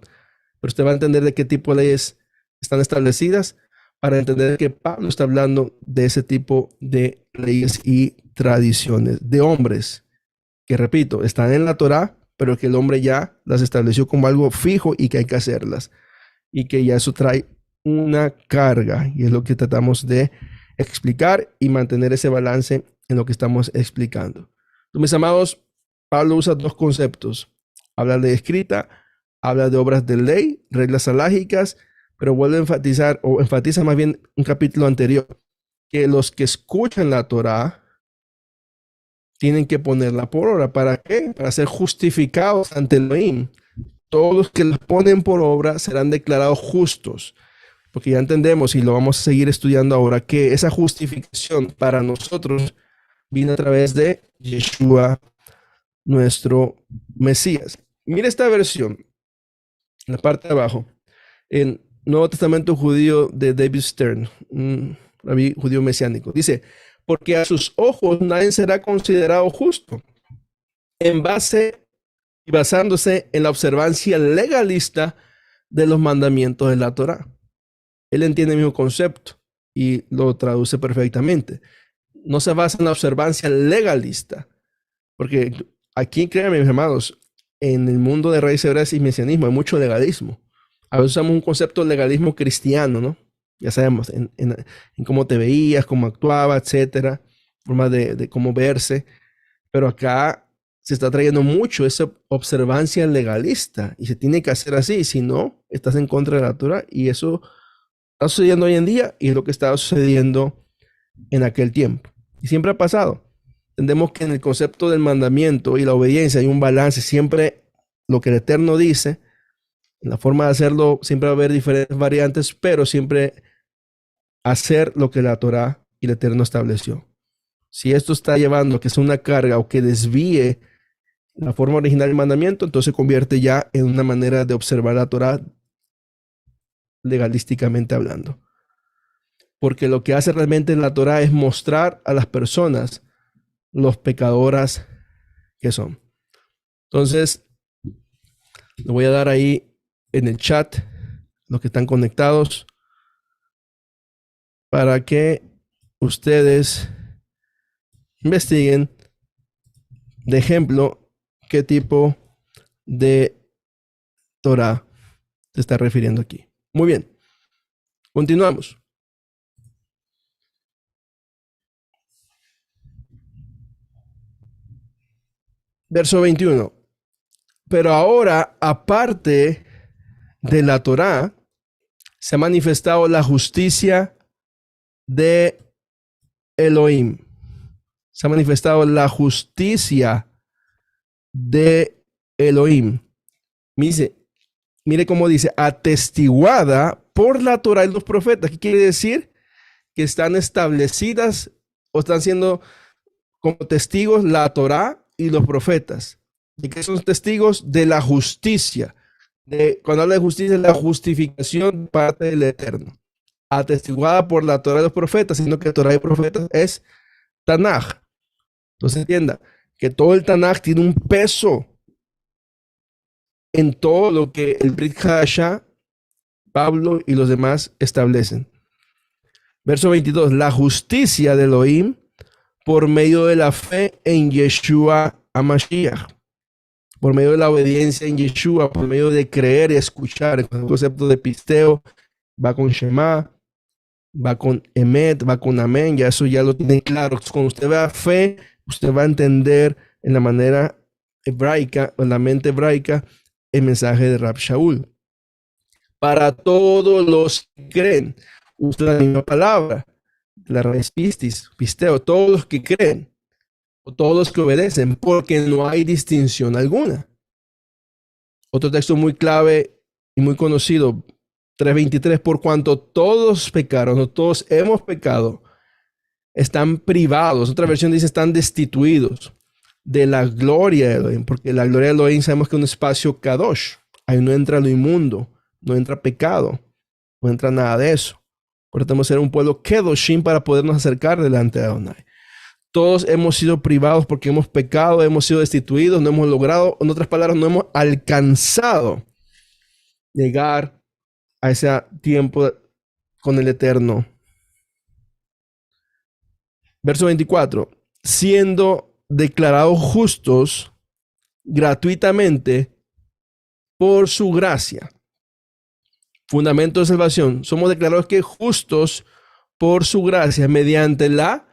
pero usted va a entender de qué tipo de leyes están establecidas para entender que Pablo está hablando de ese tipo de leyes y tradiciones de hombres que, repito, están en la Torá, pero que el hombre ya las estableció como algo fijo y que hay que hacerlas. Y que ya eso trae una carga. Y es lo que tratamos de explicar y mantener ese balance en lo que estamos explicando. Entonces, mis amados, Pablo usa 2 conceptos. Habla de escrita, habla de obras de ley, reglas alágicas, pero vuelve a enfatizar, o enfatiza más bien un capítulo anterior, que los que escuchan la Torá tienen que ponerla por obra. ¿Para qué? Para ser justificados ante Elohim. Todos los que la ponen por obra serán declarados justos. Porque ya entendemos, y lo vamos a seguir estudiando ahora, que esa justificación para nosotros viene a través de Yeshua, nuestro Mesías. Mira esta versión, en la parte de abajo, en Nuevo Testamento judío de David Stern, un rabí judío mesiánico. Dice, porque a sus ojos nadie será considerado justo en base y basándose en la observancia legalista de los mandamientos de la Torá. Él entiende el mismo concepto y lo traduce perfectamente. No se basa en la observancia legalista, porque aquí, créanme, mis hermanos, en el mundo de raíces hebreas y mesianismo hay mucho legalismo. A veces usamos un concepto de legalismo cristiano, ¿no? Ya sabemos, en cómo te veías, cómo actuaba, etcétera, forma de cómo verse. Pero acá se está trayendo mucho esa observancia legalista y se tiene que hacer así, si no, estás en contra de la Torah y eso está sucediendo hoy en día y es lo que estaba sucediendo en aquel tiempo. Y siempre ha pasado. Entendemos que en el concepto del mandamiento y la obediencia hay un balance, siempre lo que el Eterno dice, en la forma de hacerlo siempre va a haber diferentes variantes, pero siempre hacer lo que la Torah y el Eterno estableció. Si esto está llevando a que sea una carga o que desvíe la forma original del mandamiento, entonces se convierte ya en una manera de observar la Torah legalísticamente hablando. Porque lo que hace realmente la Torah es mostrar a las personas los pecadoras que son. Entonces, le voy a dar ahí en el chat los que están conectados para que ustedes investiguen, de ejemplo, qué tipo de Torah se está refiriendo aquí. Muy bien, continuamos. Verso 21. Pero ahora, aparte de la Torá, se ha manifestado la justicia de Elohim. Se ha manifestado la justicia de Elohim. Mire cómo dice, atestiguada por la Torá y los profetas. ¿Qué quiere decir? Que están establecidas o están siendo como testigos la Torá y los profetas. ¿Y qué son testigos? De la justicia. Cuando habla de justicia, es la justificación de parte del Eterno. Atestiguada por la Torá y los profetas, sino que Torá y profetas es Tanaj. Entonces entienda que todo el Tanaj tiene un peso en todo lo que el Brit Hadashah, Pablo y los demás establecen. Verso 22. La justicia de Elohim por medio de la fe en Yeshua HaMashiach. Por medio de la obediencia en Yeshua, por medio de creer y escuchar. El concepto de pisteo va con Shema, va con Emet, va con Amén. Ya eso ya lo tienen claro. Cuando usted vea fe, usted va a entender en la manera hebraica, en la mente hebraica, el mensaje de Rab Shaul. Para todos los que creen, usa la misma palabra, la raíz pistis, pisteo, todos los que creen, o todos los que obedecen, porque no hay distinción alguna. Otro texto muy clave y muy conocido, 3:23, por cuanto todos pecaron, o todos hemos pecado, están privados. Otra versión dice están destituidos de la gloria de Elohim, porque la gloria de Elohim sabemos que es un espacio kadosh. Ahí no entra lo inmundo, no entra pecado, no entra nada de eso. Por eso tenemos que ser un pueblo kedoshim para podernos acercar delante de Adonai. Todos hemos sido privados porque hemos pecado, hemos sido destituidos, no hemos logrado, en otras palabras, no hemos alcanzado llegar a ese tiempo con el Eterno. Verso 24. Siendo declarados justos gratuitamente por su gracia. Fundamento de salvación. Somos declarados que justos por su gracia mediante la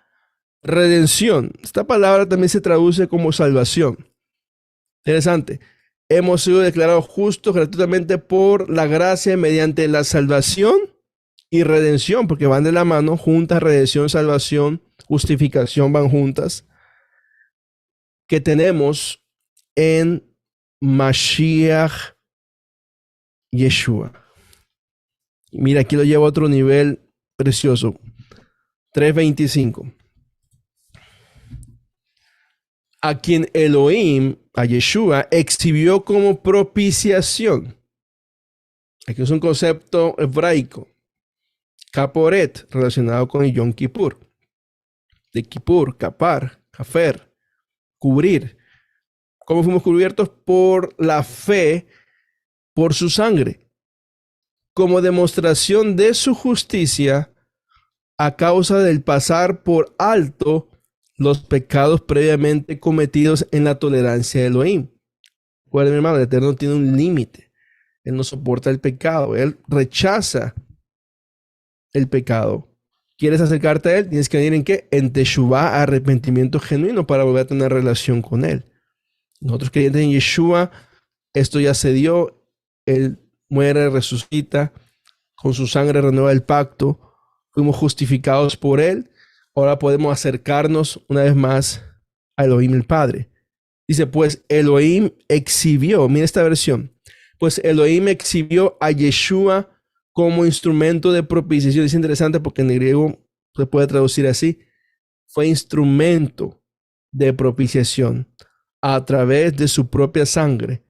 redención. Esta palabra también se traduce como salvación. Interesante. Hemos sido declarados justos gratuitamente por la gracia mediante la salvación y redención, porque van de la mano, juntas, redención, salvación, justificación van juntas, que tenemos en Mashiach Yeshua. Mira, aquí lo llevo a otro nivel precioso. 3:25. A quien Elohim, a Yeshua, exhibió como propiciación. Aquí es un concepto hebraico. Kaporet, relacionado con el Yom Kippur. De Kippur, kapar, kafer, cubrir. ¿Cómo fuimos cubiertos? Por la fe, por su sangre. Como demostración de su justicia a causa del pasar por alto los pecados previamente cometidos en la tolerancia de Elohim. Recuerden, mi hermano, el Eterno tiene un límite. Él no soporta el pecado. Él rechaza el pecado. ¿Quieres acercarte a Él? Tienes que venir en qué? En Teshuvá, arrepentimiento genuino para volver a tener relación con Él. Nosotros creyentes en Yeshua, esto ya se dio. Él muere, resucita, con su sangre renueva el pacto. Fuimos justificados por él. Ahora podemos acercarnos una vez más a Elohim el Padre. Dice, pues Elohim exhibió, mira esta versión, pues Elohim exhibió a Yeshua como instrumento de propiciación. Es interesante porque en el griego se puede traducir así. Fue instrumento de propiciación a través de su propia sangre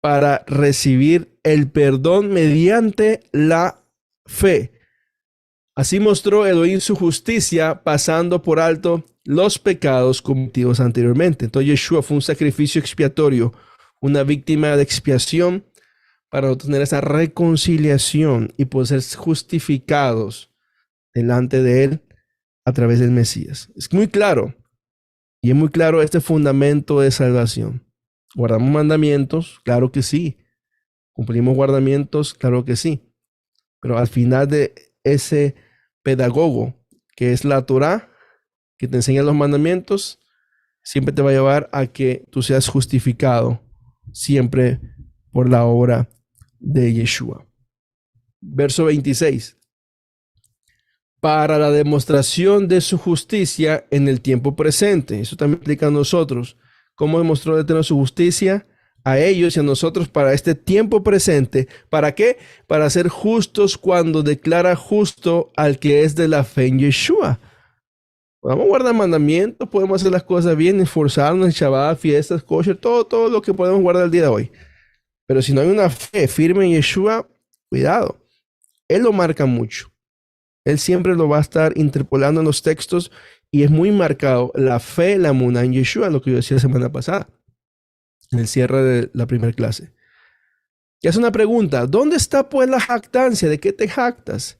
para recibir el perdón mediante la fe. Así mostró Elohim su justicia pasando por alto los pecados cometidos anteriormente. Entonces Yeshua fue un sacrificio expiatorio, una víctima de expiación para obtener esa reconciliación y poder ser justificados delante de él a través del Mesías. Es muy claro, y es muy claro este fundamento de salvación. ¿Guardamos mandamientos? Claro que sí. ¿Cumplimos mandamientos? Claro que sí. Pero al final de ese pedagogo, que es la Torá, que te enseña los mandamientos, siempre te va a llevar a que tú seas justificado siempre por la obra de Yeshua. Verso 26. Para la demostración de su justicia en el tiempo presente. Eso también explica a nosotros. ¿Cómo demostró el Eterno su justicia? A ellos y a nosotros para este tiempo presente. ¿Para qué? Para ser justos cuando declara justo al que es de la fe en Yeshua. Podemos guardar mandamientos, podemos hacer las cosas bien, esforzarnos en Shabbat, fiestas, kosher, todo lo que podemos guardar el día de hoy. Pero si no hay una fe firme en Yeshua, cuidado. Él lo marca mucho. Él siempre lo va a estar interpolando en los textos y es muy marcado la fe, la emuná en Yeshua, lo que yo decía la semana pasada, en el cierre de la primera clase. Y hace una pregunta, ¿dónde está pues la jactancia? ¿De qué te jactas?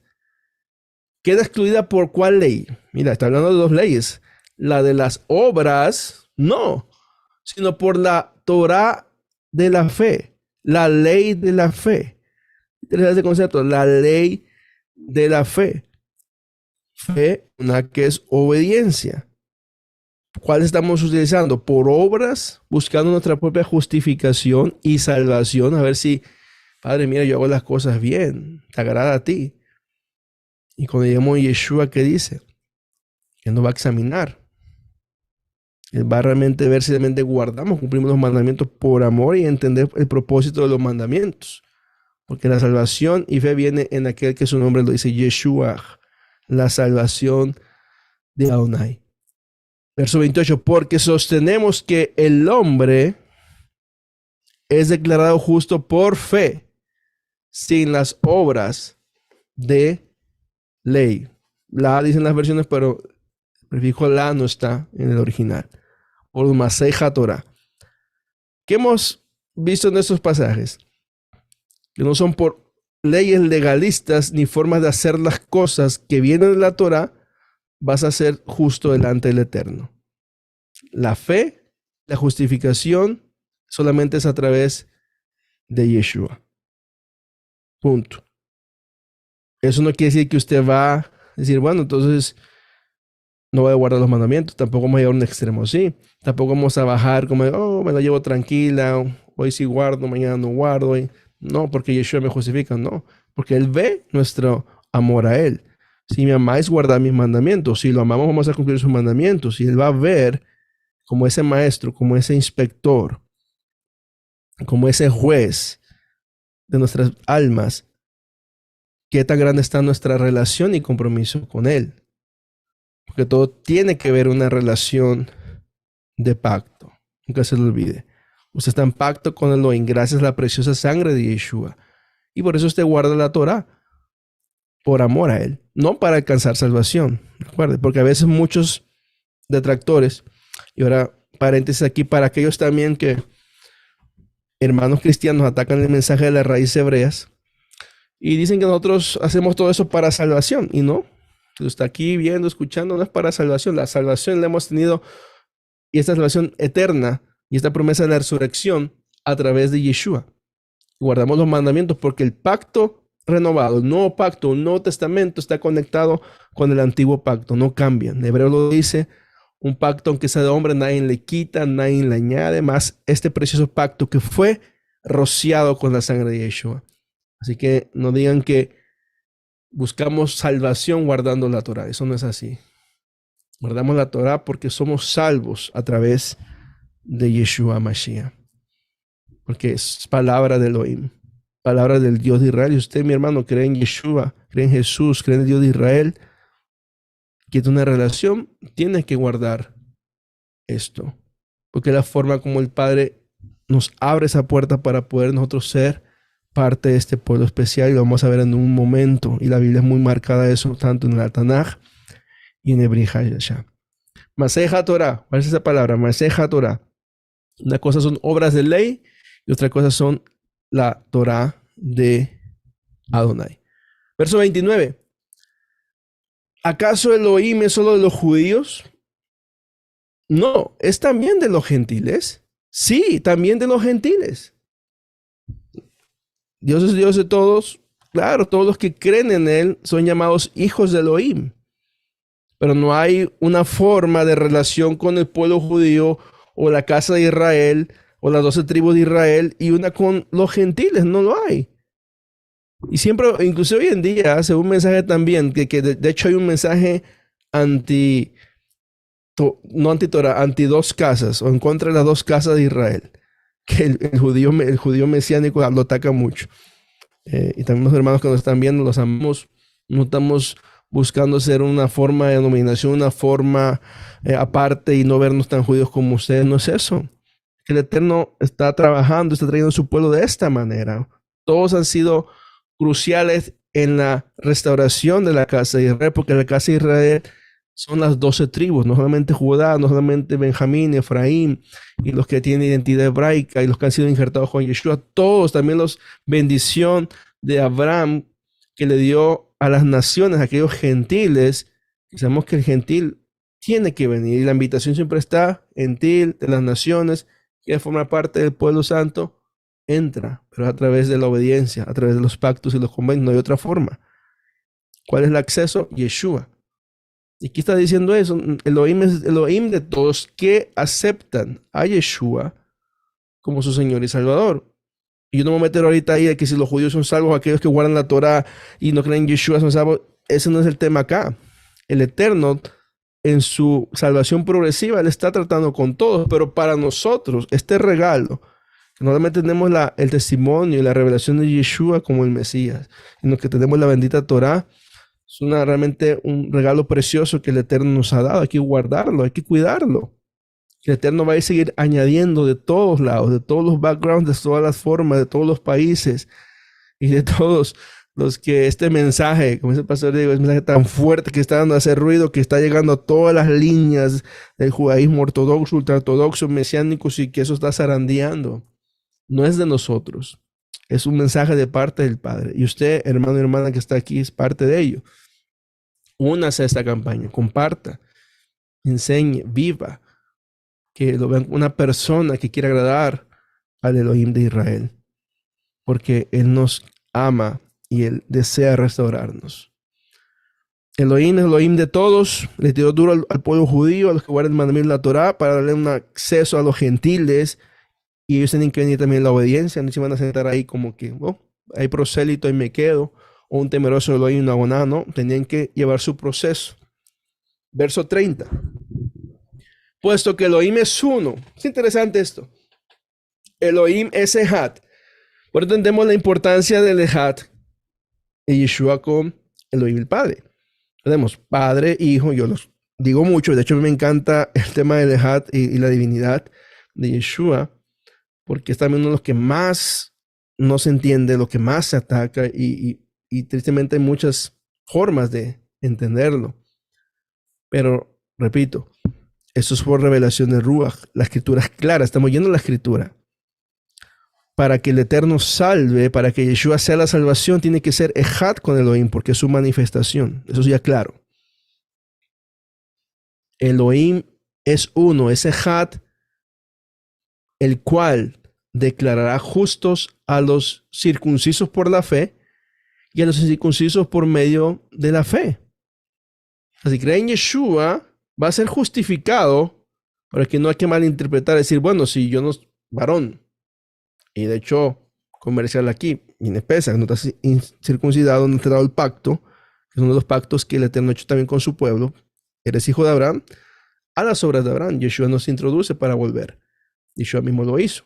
¿Queda excluida por cuál ley? Mira, está hablando de dos leyes. La de las obras, no, sino por la Torá de la fe, la ley de la fe. Interesante ese concepto, la ley de la fe. Fe, una que es obediencia. ¿Cuál estamos utilizando? Por obras, buscando nuestra propia justificación y salvación. A ver si, Padre, mira, yo hago las cosas bien, te agrada a ti. Y cuando lleguemos a Yeshua, ¿qué dice? Él nos va a examinar. Él va a realmente ver si realmente guardamos, cumplimos los mandamientos por amor y entender el propósito de los mandamientos. Porque la salvación y fe viene en aquel que su nombre lo dice, Yeshua, la salvación de Adonai. Verso 28, porque sostenemos que el hombre es declarado justo por fe, sin las obras de ley. La dicen las versiones, pero el prefijo la no está en el original. Por Maseja Torah. ¿Qué hemos visto en estos pasajes? Que no son por leyes legalistas ni formas de hacer las cosas que vienen de la Torah, vas a ser justo delante del Eterno. La fe, la justificación, solamente es a través de Yeshua. Punto. Eso no quiere decir que usted va a decir, bueno, entonces no voy a guardar los mandamientos, tampoco vamos a llegar a un extremo así. Tampoco vamos a bajar como, oh, me la llevo tranquila, hoy sí guardo, mañana no guardo. No, porque Yeshua me justifica, no. Porque Él ve nuestro amor a Él. Si me amáis, guardad mis mandamientos. Si lo amamos, vamos a cumplir sus mandamientos. Y Él va a ver como ese maestro, como ese inspector, como ese juez de nuestras almas, qué tan grande está nuestra relación y compromiso con Él. Porque todo tiene que ver una relación de pacto. Nunca se lo olvide. Usted está en pacto con Elohim gracias a la preciosa sangre de Yeshua. Y por eso usted guarda la Torah. Por amor a Él. No para alcanzar salvación. Recuerde, porque a veces muchos detractores, y ahora paréntesis aquí para aquellos también que hermanos cristianos atacan el mensaje de las raíces hebreas y dicen que nosotros hacemos todo eso para salvación. Y no. Si está aquí viendo, escuchando, no es para salvación. La salvación la hemos tenido, y esta salvación eterna y esta promesa de la resurrección a través de Yeshua. Guardamos los mandamientos porque el pacto renovado, el nuevo pacto, el nuevo testamento está conectado con el antiguo pacto. No cambian. El hebreo lo dice, Un pacto, aunque sea de hombre, nadie le quita, nadie le añade, más este precioso pacto que fue rociado con la sangre de Yeshua. Así que no digan que buscamos salvación guardando la Torah. Eso no es así. Guardamos la Torah porque somos salvos a través de Yeshua Mashiach. Porque es palabra de Elohim, palabra del Dios de Israel. Y usted, mi hermano, cree en Yeshua, cree en Jesús, cree en el Dios de Israel, que tiene una relación, tiene que guardar esto. Porque es la forma como el Padre nos abre esa puerta para poder nosotros ser parte de este pueblo especial. Y lo vamos a ver en un momento. Y la Biblia es muy marcada de eso, tanto en el Tanaj y en el Brit Hadashah. Maseja Torah. ¿Cuál es esa palabra? Maseja Torah. Una cosa son obras de ley y otra cosa son la Torah de Adonai. Verso 29. ¿Acaso Elohim es solo de los judíos? No, es también de los gentiles. Sí, también de los gentiles. Dios es Dios de todos. Claro, todos los que creen en Él son llamados hijos de Elohim. Pero no hay una forma de relación con el pueblo judío o la casa de Israel o las 12 tribus de Israel y una con los gentiles. No lo hay. Y siempre, inclusive hoy en día, hace un mensaje también, que de hecho hay un mensaje no anti-Torah, anti dos casas, o en contra de las dos casas de Israel, que el judío mesiánico lo ataca mucho. Y también los hermanos que nos están viendo, los amamos, no estamos buscando ser una forma de denominación, una forma aparte y no vernos tan judíos como ustedes, no es eso. El Eterno está trabajando, está trayendo a su pueblo de esta manera. Todos han sido cruciales en la restauración de la casa de Israel, porque la casa de Israel son las 12 tribus, no solamente Judá, no solamente Benjamín, Efraín, y los que tienen identidad hebraica, y los que han sido injertados con Yeshua, todos, también los bendición de Abraham, que le dio a las naciones, a aquellos gentiles. Sabemos que el gentil tiene que venir, y la invitación siempre está, gentil, de las naciones, que forma parte del pueblo santo, entra, pero a través de la obediencia, a través de los pactos y los convenios, no hay otra forma. ¿Cuál es el acceso? Yeshua. Y aquí está diciendo eso, Elohim es Elohim de todos que aceptan a Yeshua como su Señor y Salvador. Y yo no me voy a meter ahorita ahí de que si los judíos son salvos, aquellos que guardan la Torah y no creen en Yeshua son salvos. Ese no es el tema acá. El Eterno, en su salvación progresiva, Él está tratando con todos, pero para nosotros, este regalo, que normalmente tenemos el testimonio y la revelación de Yeshua como el Mesías, en lo que tenemos la bendita Torah, es realmente un regalo precioso que el Eterno nos ha dado. Hay que guardarlo, hay que cuidarlo. El Eterno va a seguir añadiendo de todos lados, de todos los backgrounds, de todas las formas, de todos los países y de todos los que este mensaje, como dice el pastor Diego, es un mensaje tan fuerte que está dando a hacer ruido, que está llegando a todas las líneas del judaísmo ortodoxo, ultraortodoxo, mesiánicos, y que eso está zarandeando. No es de nosotros. Es un mensaje de parte del Padre. Y usted, hermano y hermana que está aquí, es parte de ello. Únase a esta campaña, comparta, enseñe, viva, que lo vean una persona que quiere agradar al Elohim de Israel, porque Él nos ama y Él desea restaurarnos. Elohim es Elohim de todos, le tiró duro al pueblo judío, a los que guardan el mandamiento de la Torah, para darle un acceso a los gentiles, y ellos tienen que venir también la obediencia, no se van a sentar ahí como que, hay prosélito y me quedo, o un temeroso Elohim, una aboná, no, tenían que llevar su proceso. Verso 30. Puesto que Elohim es uno. Es interesante esto. Elohim es Ejad. Por eso entendemos la importancia del Ejad y Yeshua con Elohim el Padre. Tenemos Padre, Hijo, yo los digo mucho, de hecho a mí me encanta el tema del Ejad y la divinidad de Yeshua, porque es también uno de los que más no se entiende, lo que más se ataca y tristemente hay muchas formas de entenderlo. Pero, repito, eso es por revelación de Ruach. La escritura es clara, estamos yendo a la escritura. Para que el Eterno salve, para que Yeshua sea la salvación, tiene que ser Ejad con Elohim, porque es su manifestación. Eso es ya claro. Elohim es uno, es Ejad, el cual declarará justos a los circuncisos por la fe y a los incircuncisos por medio de la fe. Así creen en Yeshua, va a ser justificado, para que no hay que malinterpretar, decir, bueno, si yo no soy varón, y de hecho, comercial aquí, inespesa, no estás circuncidado, no te ha dado el pacto, que es uno de los pactos que el Eterno ha hecho también con su pueblo, eres hijo de Abraham, a las obras de Abraham. Yeshua nos introduce para volver. Yeshua mismo lo hizo.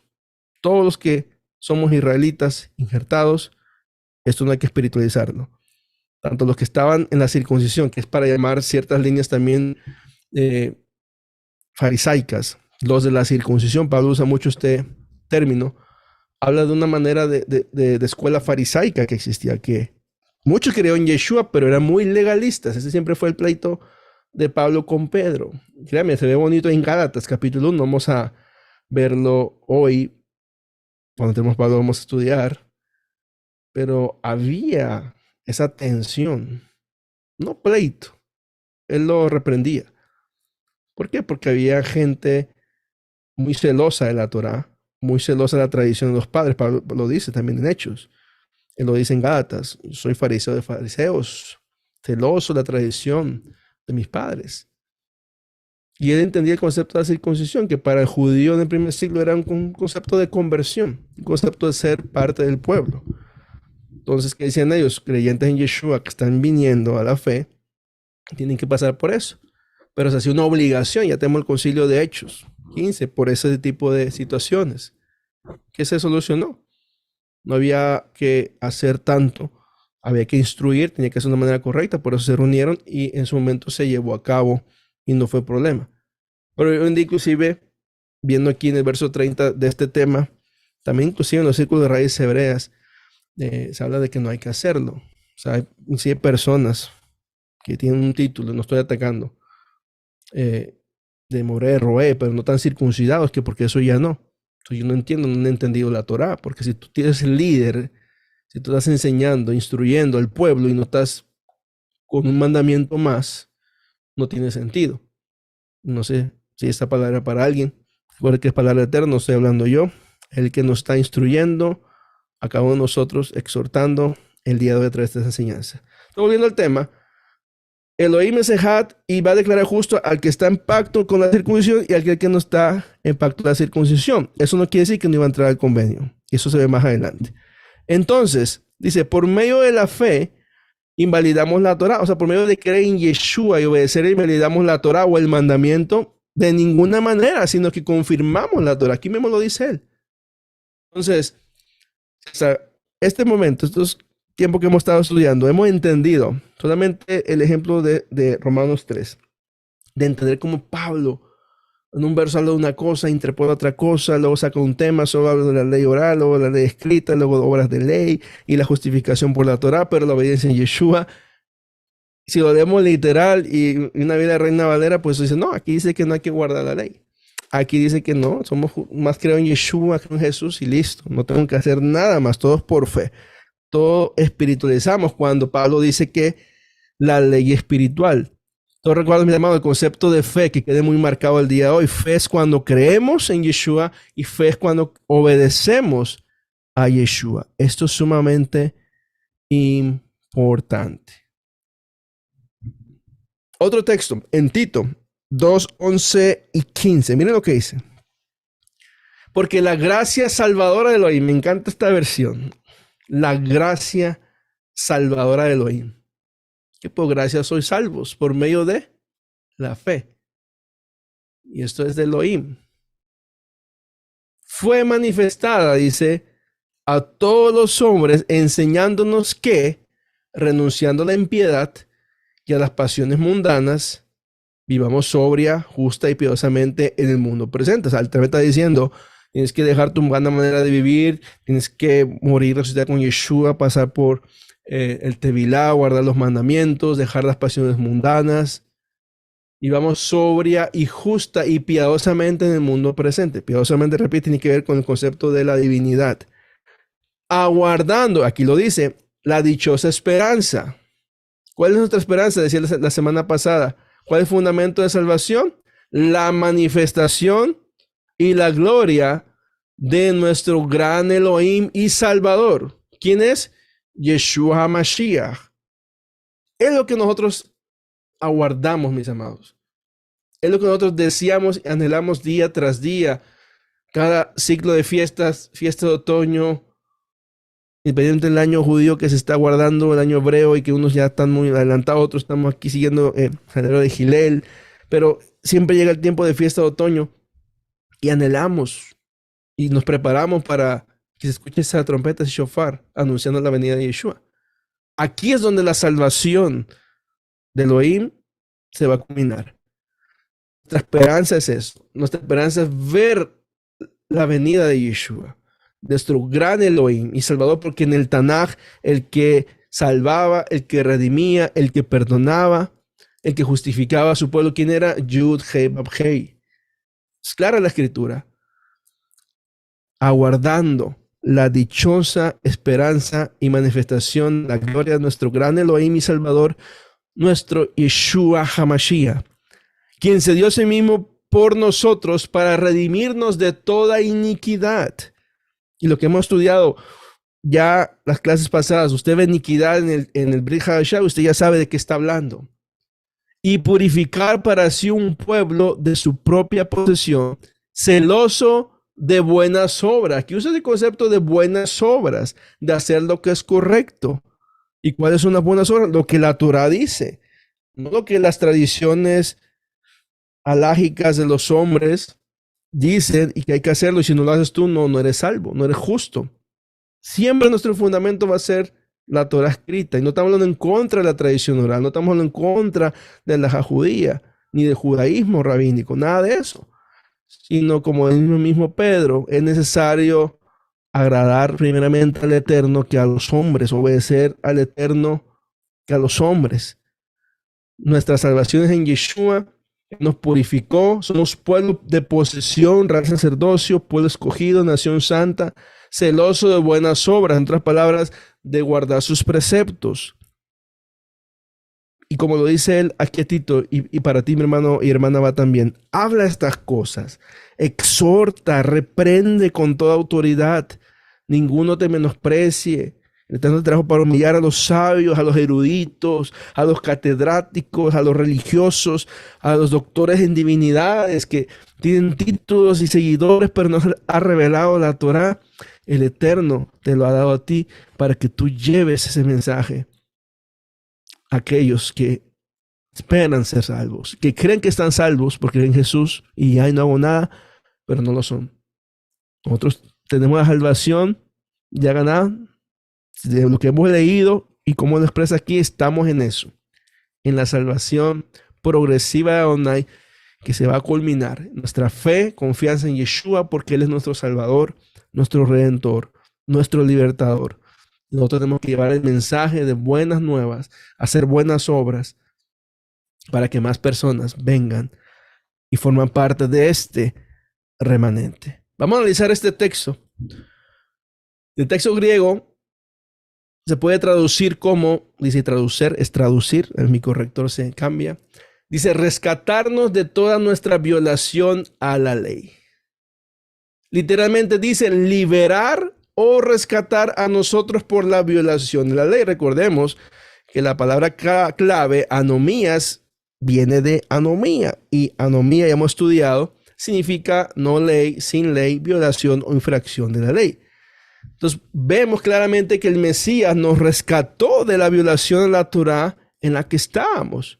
Todos los que somos israelitas injertados, esto no hay que espiritualizarlo. Tanto los que estaban en la circuncisión, que es para llamar ciertas líneas también farisaicas, los de la circuncisión, Pablo usa mucho este término, habla de una manera de escuela farisaica que existía, que muchos creían en Yeshua, pero eran muy legalistas. Ese siempre fue el pleito de Pablo con Pedro. Créame, se ve bonito en Gálatas, capítulo 1. Vamos a verlo hoy. Cuando tenemos Pablo vamos a estudiar. Pero había esa tensión, no pleito. Él lo reprendía. ¿Por qué? Porque había gente muy celosa de la Torá, muy celosa de la tradición de los padres. Pablo lo dice también en Hechos. Él lo dice en Gálatas. Soy fariseo de fariseos, celoso de la tradición de mis padres. Y él entendía el concepto de la circuncisión, que para el judío en el primer siglo era un concepto de conversión, un concepto de ser parte del pueblo. Entonces, ¿qué decían ellos? Creyentes en Yeshua que están viniendo a la fe, tienen que pasar por eso. Pero se hacía una obligación. Ya tenemos el concilio de Hechos 15 por ese tipo de situaciones. ¿Qué se solucionó? No había que hacer tanto. Había que instruir, tenía que hacer de una manera correcta. Por eso se reunieron y en su momento se llevó a cabo y no fue problema. Pero yo inclusive, viendo aquí en el verso 30 de este tema, también inclusive en los círculos de raíces hebreas, se habla de que no hay que hacerlo. O sea, hay personas que tienen un título, no estoy atacando, de Moré, Roé, pero no están circuncidados, que porque eso ya no. Entonces yo no entiendo, no he entendido la Torá, porque si tú tienes el líder, si tú estás enseñando, instruyendo al pueblo y no estás con un mandamiento más, no tiene sentido. No sé si esta palabra para alguien, recuerda que es palabra eterna, no estoy hablando yo, el que nos está instruyendo, a cada uno de nosotros, exhortando el día de hoy a través de esta enseñanza. Entonces, volviendo al tema, Elohim es Ejad y va a declarar justo al que está en pacto con la circuncisión y al que no está en pacto con la circuncisión. Eso no quiere decir que no iba a entrar al convenio. Y eso se ve más adelante. Entonces, dice, por medio de la fe, invalidamos la Torá. O sea, por medio de creer en Yeshua y obedecer, invalidamos la Torá o el mandamiento de ninguna manera, sino que confirmamos la Torá. Aquí mismo lo dice él. Entonces, hasta este momento, estos tiempo que hemos estado estudiando, hemos entendido solamente el ejemplo de Romanos 3, de entender cómo Pablo en un verso habla de una cosa, interpone otra cosa, luego saca un tema, solo habla de la ley oral, luego la ley escrita, luego de obras de ley y la justificación por la Torá, pero la obediencia en Yeshua. Si lo leemos literal y una vida de Reina Valera, pues dice, no, aquí dice que no hay que guardar la ley. Aquí dice que no, somos más creo en Yeshua que en Jesús y listo, no tengo que hacer nada más, todos por fe. Todo espiritualizamos cuando Pablo dice que la ley espiritual. Todos recuerdan, mi hermano, el concepto de fe que quede muy marcado el día de hoy. Fe es cuando creemos en Yeshua y fe es cuando obedecemos a Yeshua. Esto es sumamente importante. Otro texto en Tito 2, 11 y 15. Miren lo que dice. Porque la gracia salvadora de Elohim, me encanta esta versión. La gracia salvadora de Elohim. Que por gracia sois salvos por medio de la fe. Y esto es de Elohim. Fue manifestada, dice, a todos los hombres, enseñándonos que, renunciando a la impiedad y a las pasiones mundanas, vivamos sobria, justa y piadosamente en el mundo presente. O sea, el tema está diciendo, tienes que dejar tu buena manera de vivir, tienes que morir, resucitar con Yeshua, pasar por el Tevilá, guardar los mandamientos, dejar las pasiones mundanas. Y vamos sobria y justa y piadosamente en el mundo presente. Piadosamente, repite, tiene que ver con el concepto de la divinidad. Aguardando, aquí lo dice, la dichosa esperanza. ¿Cuál es nuestra esperanza? Decía la semana pasada. ¿Cuál es el fundamento de salvación? La manifestación y la gloria de nuestro gran Elohim y Salvador. ¿Quién es? Yeshua HaMashiach. Es lo que nosotros aguardamos, mis amados. Es lo que nosotros deseamos y anhelamos día tras día. Cada ciclo de fiestas, fiesta de otoño, independiente del año judío que se está guardando, el año hebreo, y que unos ya están muy adelantados, otros estamos aquí siguiendo el género de Gilel, pero siempre llega el tiempo de fiesta de otoño y anhelamos y nos preparamos para que se escuche esa trompeta de shofar anunciando la venida de Yeshua. Aquí es donde la salvación de Elohim se va a culminar. Nuestra esperanza es eso. Nuestra esperanza es ver la venida de Yeshua, nuestro gran Elohim y Salvador, porque en el Tanaj, el que salvaba, el que redimía, el que perdonaba, el que justificaba a su pueblo, ¿quién era? Yud, Hei, Bab, Hei. Es clara la escritura. Aguardando la dichosa esperanza y manifestación, la gloria de nuestro gran Elohim y Salvador, nuestro Yeshua HaMashiach, quien se dio a sí mismo por nosotros para redimirnos de toda iniquidad. Y lo que hemos estudiado ya las clases pasadas, usted ve iniquidad en el Brit Hadashah, usted ya sabe de qué está hablando. Y purificar para sí un pueblo de su propia posesión, celoso de buenas obras. Aquí usa el concepto de buenas obras, de hacer lo que es correcto. ¿Y cuáles son las buenas obras? Lo que la Torah dice, no lo que las tradiciones alágicas de los hombres dicen y que hay que hacerlo, y si no lo haces tú, no eres salvo, no eres justo. Siempre nuestro fundamento va a ser la Torah escrita, y no estamos hablando en contra de la tradición oral, no estamos hablando en contra de la judía, ni del judaísmo rabínico, nada de eso, sino como el mismo Pedro, es necesario agradar primeramente al Eterno que a los hombres, obedecer al Eterno que a los hombres. Nuestra salvación es en Yeshua, nos purificó, somos pueblo de posesión, real sacerdocio, pueblo escogido, nación santa, celoso de buenas obras, en otras palabras, de guardar sus preceptos. Y como lo dice él aquí a Tito, y para ti, mi hermano y hermana, va también, habla estas cosas, exhorta, reprende con toda autoridad, ninguno te menosprecie. El Eterno te trajo para humillar a los sabios, a los eruditos, a los catedráticos, a los religiosos, a los doctores en divinidades que tienen títulos y seguidores, pero no ha revelado la Torah. El Eterno te lo ha dado a ti para que tú lleves ese mensaje a aquellos que esperan ser salvos, que creen que están salvos porque ven Jesús y ay, no hago nada, pero no lo son. Nosotros tenemos la salvación ya ganada. De lo que hemos leído y como lo expresa aquí, estamos en eso, en la salvación progresiva de Adonai que se va a culminar. Nuestra fe, confianza en Yeshua, porque Él es nuestro Salvador, nuestro Redentor, nuestro Libertador. Nosotros tenemos que llevar el mensaje de buenas nuevas, hacer buenas obras para que más personas vengan y forman parte de este remanente. Vamos a analizar este texto. El texto griego se puede traducir como, dice traducir, es traducir, mi corrector se cambia. Dice rescatarnos de toda nuestra violación a la ley. Literalmente dice liberar o rescatar a nosotros por la violación de la ley. Recordemos que la palabra clave, anomías, viene de anomía. Y anomía, ya hemos estudiado, significa no ley, sin ley, violación o infracción de la ley. Entonces vemos claramente que el Mesías nos rescató de la violación de la Torah en la que estábamos.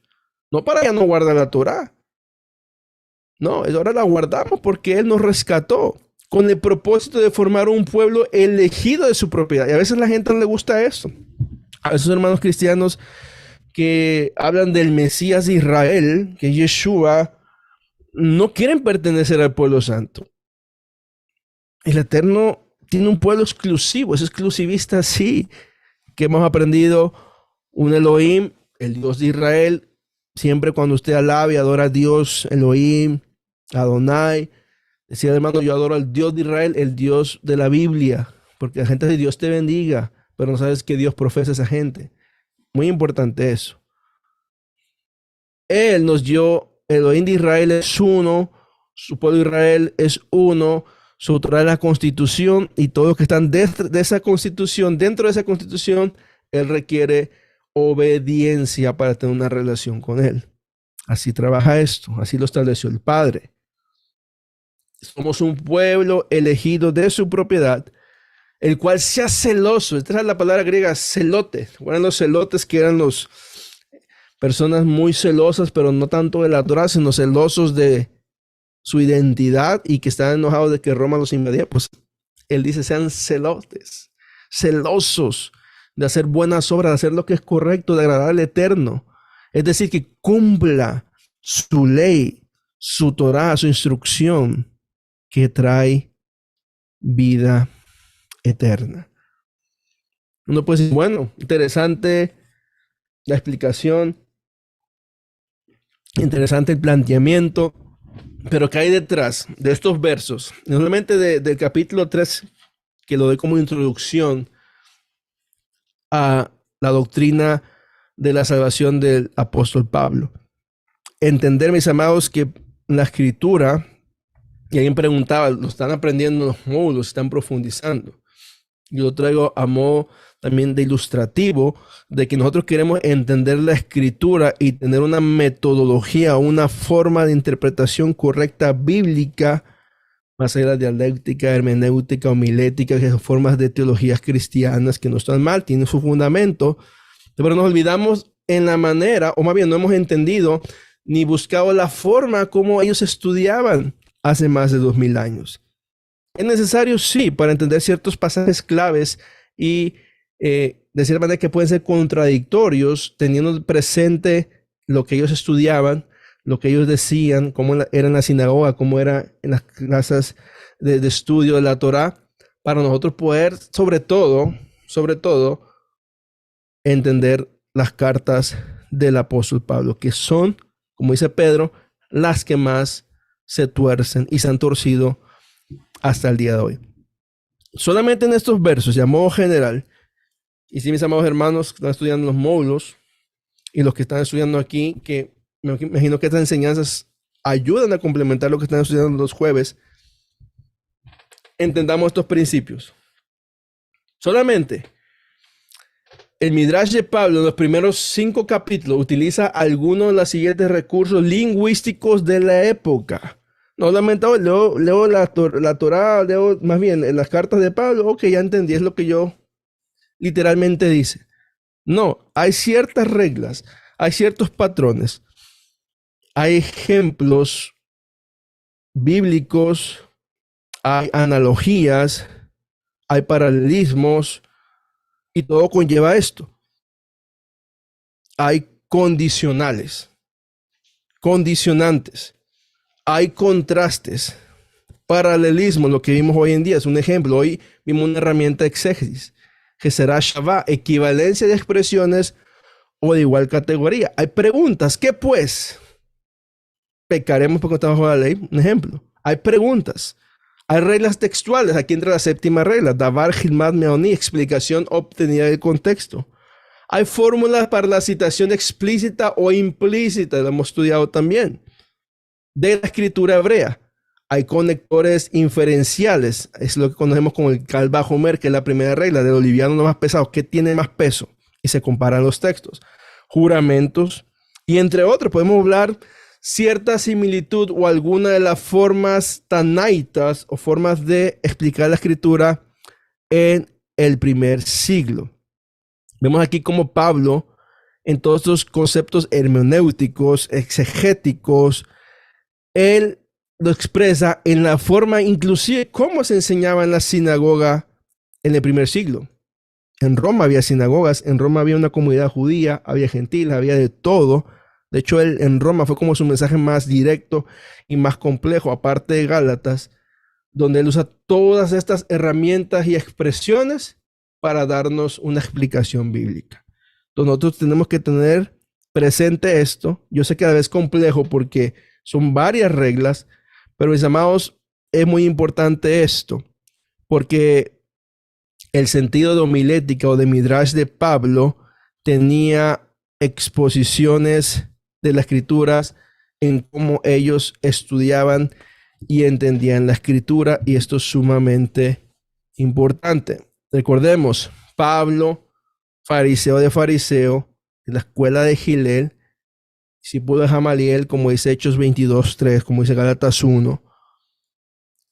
No para ya no guardar la Torah. No, ahora la guardamos porque Él nos rescató con el propósito de formar un pueblo elegido de su propiedad. Y a veces a la gente no le gusta eso. A esos hermanos cristianos que hablan del Mesías de Israel, que Yeshua, no quieren pertenecer al pueblo santo. El Eterno tiene un pueblo exclusivo, es exclusivista, sí, que hemos aprendido un Elohim, el Dios de Israel. Siempre cuando usted alaba y adora a Dios, Elohim, Adonai, decía el hermano, yo adoro al Dios de Israel, el Dios de la Biblia, porque la gente dice Dios te bendiga, pero no sabes que Dios profesa a esa gente. Muy importante eso. Él nos dio, Elohim de Israel es uno, su pueblo de Israel es uno, su Torah es la constitución, y todos los que están dentro de esa constitución, Él requiere obediencia para tener una relación con Él. Así trabaja esto, así lo estableció el Padre. Somos un pueblo elegido de su propiedad, el cual sea celoso. Esta es la palabra griega, celote. Eran los celotes, que eran los personas muy celosas, pero no tanto de la Torah, sino celosos de su identidad y que estaban enojados de que Roma los invadía. Pues él dice, sean celotes, celosos de hacer buenas obras, de hacer lo que es correcto, de agradar al Eterno. Es decir, que cumpla su ley, su Torah, su instrucción, que trae vida eterna. Uno puede decir, bueno, interesante la explicación, interesante el planteamiento, pero ¿qué hay detrás de estos versos? No solamente del capítulo 3, que lo doy como introducción a la doctrina de la salvación del apóstol Pablo. Entender, mis amados, que la escritura, y alguien preguntaba, ¿lo están aprendiendo los módulos? ¿Están profundizando? Yo lo traigo a modo también de ilustrativo, de que nosotros queremos entender la escritura y tener una metodología, una forma de interpretación correcta bíblica, más allá de dialéctica, hermenéutica, homilética, que son formas de teologías cristianas que no están mal, tienen su fundamento, pero nos olvidamos en la manera, o más bien no hemos entendido ni buscado la forma como ellos estudiaban hace más de 2000 años. Es necesario, sí, para entender ciertos pasajes claves y de cierta manera que pueden ser contradictorios, teniendo presente lo que ellos estudiaban, lo que ellos decían, cómo era en la sinagoga, cómo era en las clases de estudio de la Torá, para nosotros poder, sobre todo, entender las cartas del apóstol Pablo, que son, como dice Pedro, las que más se tuercen y se han torcido hasta el día de hoy. Solamente en estos versos, y a modo general, y si mis amados hermanos que están estudiando los módulos y los que están estudiando aquí, que me imagino que estas enseñanzas ayudan a complementar lo que están estudiando los jueves, entendamos estos principios. Solamente el Midrash de Pablo en los primeros 5 capítulos utiliza algunos de los siguientes recursos lingüísticos de la época. No, lamentable, leo la Torá, leo más bien las cartas de Pablo, ok, ya entendí, es lo que yo literalmente dice. No, hay ciertas reglas, hay ciertos patrones, hay ejemplos bíblicos, hay analogías, hay paralelismos, y todo conlleva esto. Hay condicionales, condicionantes, hay contrastes, paralelismo, lo que vimos hoy en día es un ejemplo. Hoy vimos una herramienta de exégesis, que será Shavá, equivalencia de expresiones o de igual categoría. Hay preguntas, ¿qué pues? Pecaremos porque estamos bajo la ley, un ejemplo. Hay preguntas, hay reglas textuales, aquí entra la séptima regla, Davar Hilmad Meoni, explicación obtenida del contexto. Hay fórmulas para la citación explícita o implícita, lo hemos estudiado también, de la escritura hebrea. Hay conectores inferenciales, es lo que conocemos como el Kal Vajomer, que es la primera regla de los livianos no más pesados, ¿qué tiene más peso? Y se comparan los textos. Juramentos, y entre otros, podemos hablar cierta similitud o alguna de las formas tanaitas o formas de explicar la escritura en el primer siglo. Vemos aquí como Pablo, en todos estos conceptos hermenéuticos, exegéticos, él lo expresa en la forma, inclusive, cómo se enseñaba en la sinagoga en el primer siglo. En Roma había sinagogas, en Roma había una comunidad judía, había gentiles, había de todo. De hecho, él en Roma fue como su mensaje más directo y más complejo, aparte de Gálatas, donde él usa todas estas herramientas y expresiones para darnos una explicación bíblica. Entonces, nosotros tenemos que tener presente esto. Yo sé que a veces es complejo porque son varias reglas, pero mis amados, es muy importante esto, porque el sentido de homilética o de Midrash de Pablo tenía exposiciones de las escrituras en cómo ellos estudiaban y entendían la escritura, y esto es sumamente importante. Recordemos, Pablo, fariseo de la escuela de Gilel, discípulo de Gamaliel, como dice Hechos 22:3, como dice Gálatas 1.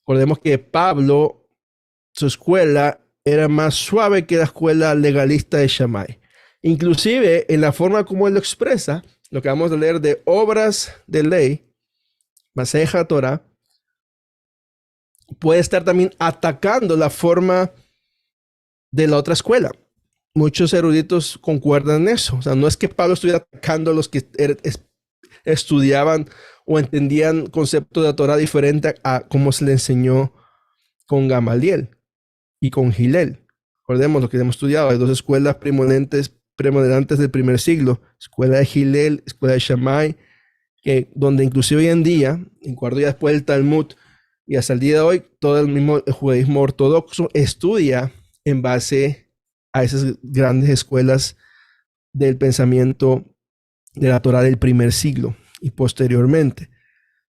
Recordemos que Pablo, su escuela era más suave que la escuela legalista de Shammai. Inclusive en la forma como él lo expresa, lo que vamos a leer de obras de ley, Maseja Torah, puede estar también atacando la forma de la otra escuela. Muchos eruditos concuerdan en eso. O sea, no es que Pablo estuviera atacando a los que estudiaban o entendían conceptos de la Torah diferente a cómo se le enseñó con Gamaliel y con Hillel. Recordemos lo que hemos estudiado. Hay dos escuelas predominantes del primer siglo. Escuela de Hillel, escuela de Shammai, donde inclusive hoy en día, en cuarto día después del Talmud, y hasta el día de hoy, todo el mismo judaísmo ortodoxo estudia en base a esas grandes escuelas del pensamiento de la Torah del primer siglo y posteriormente.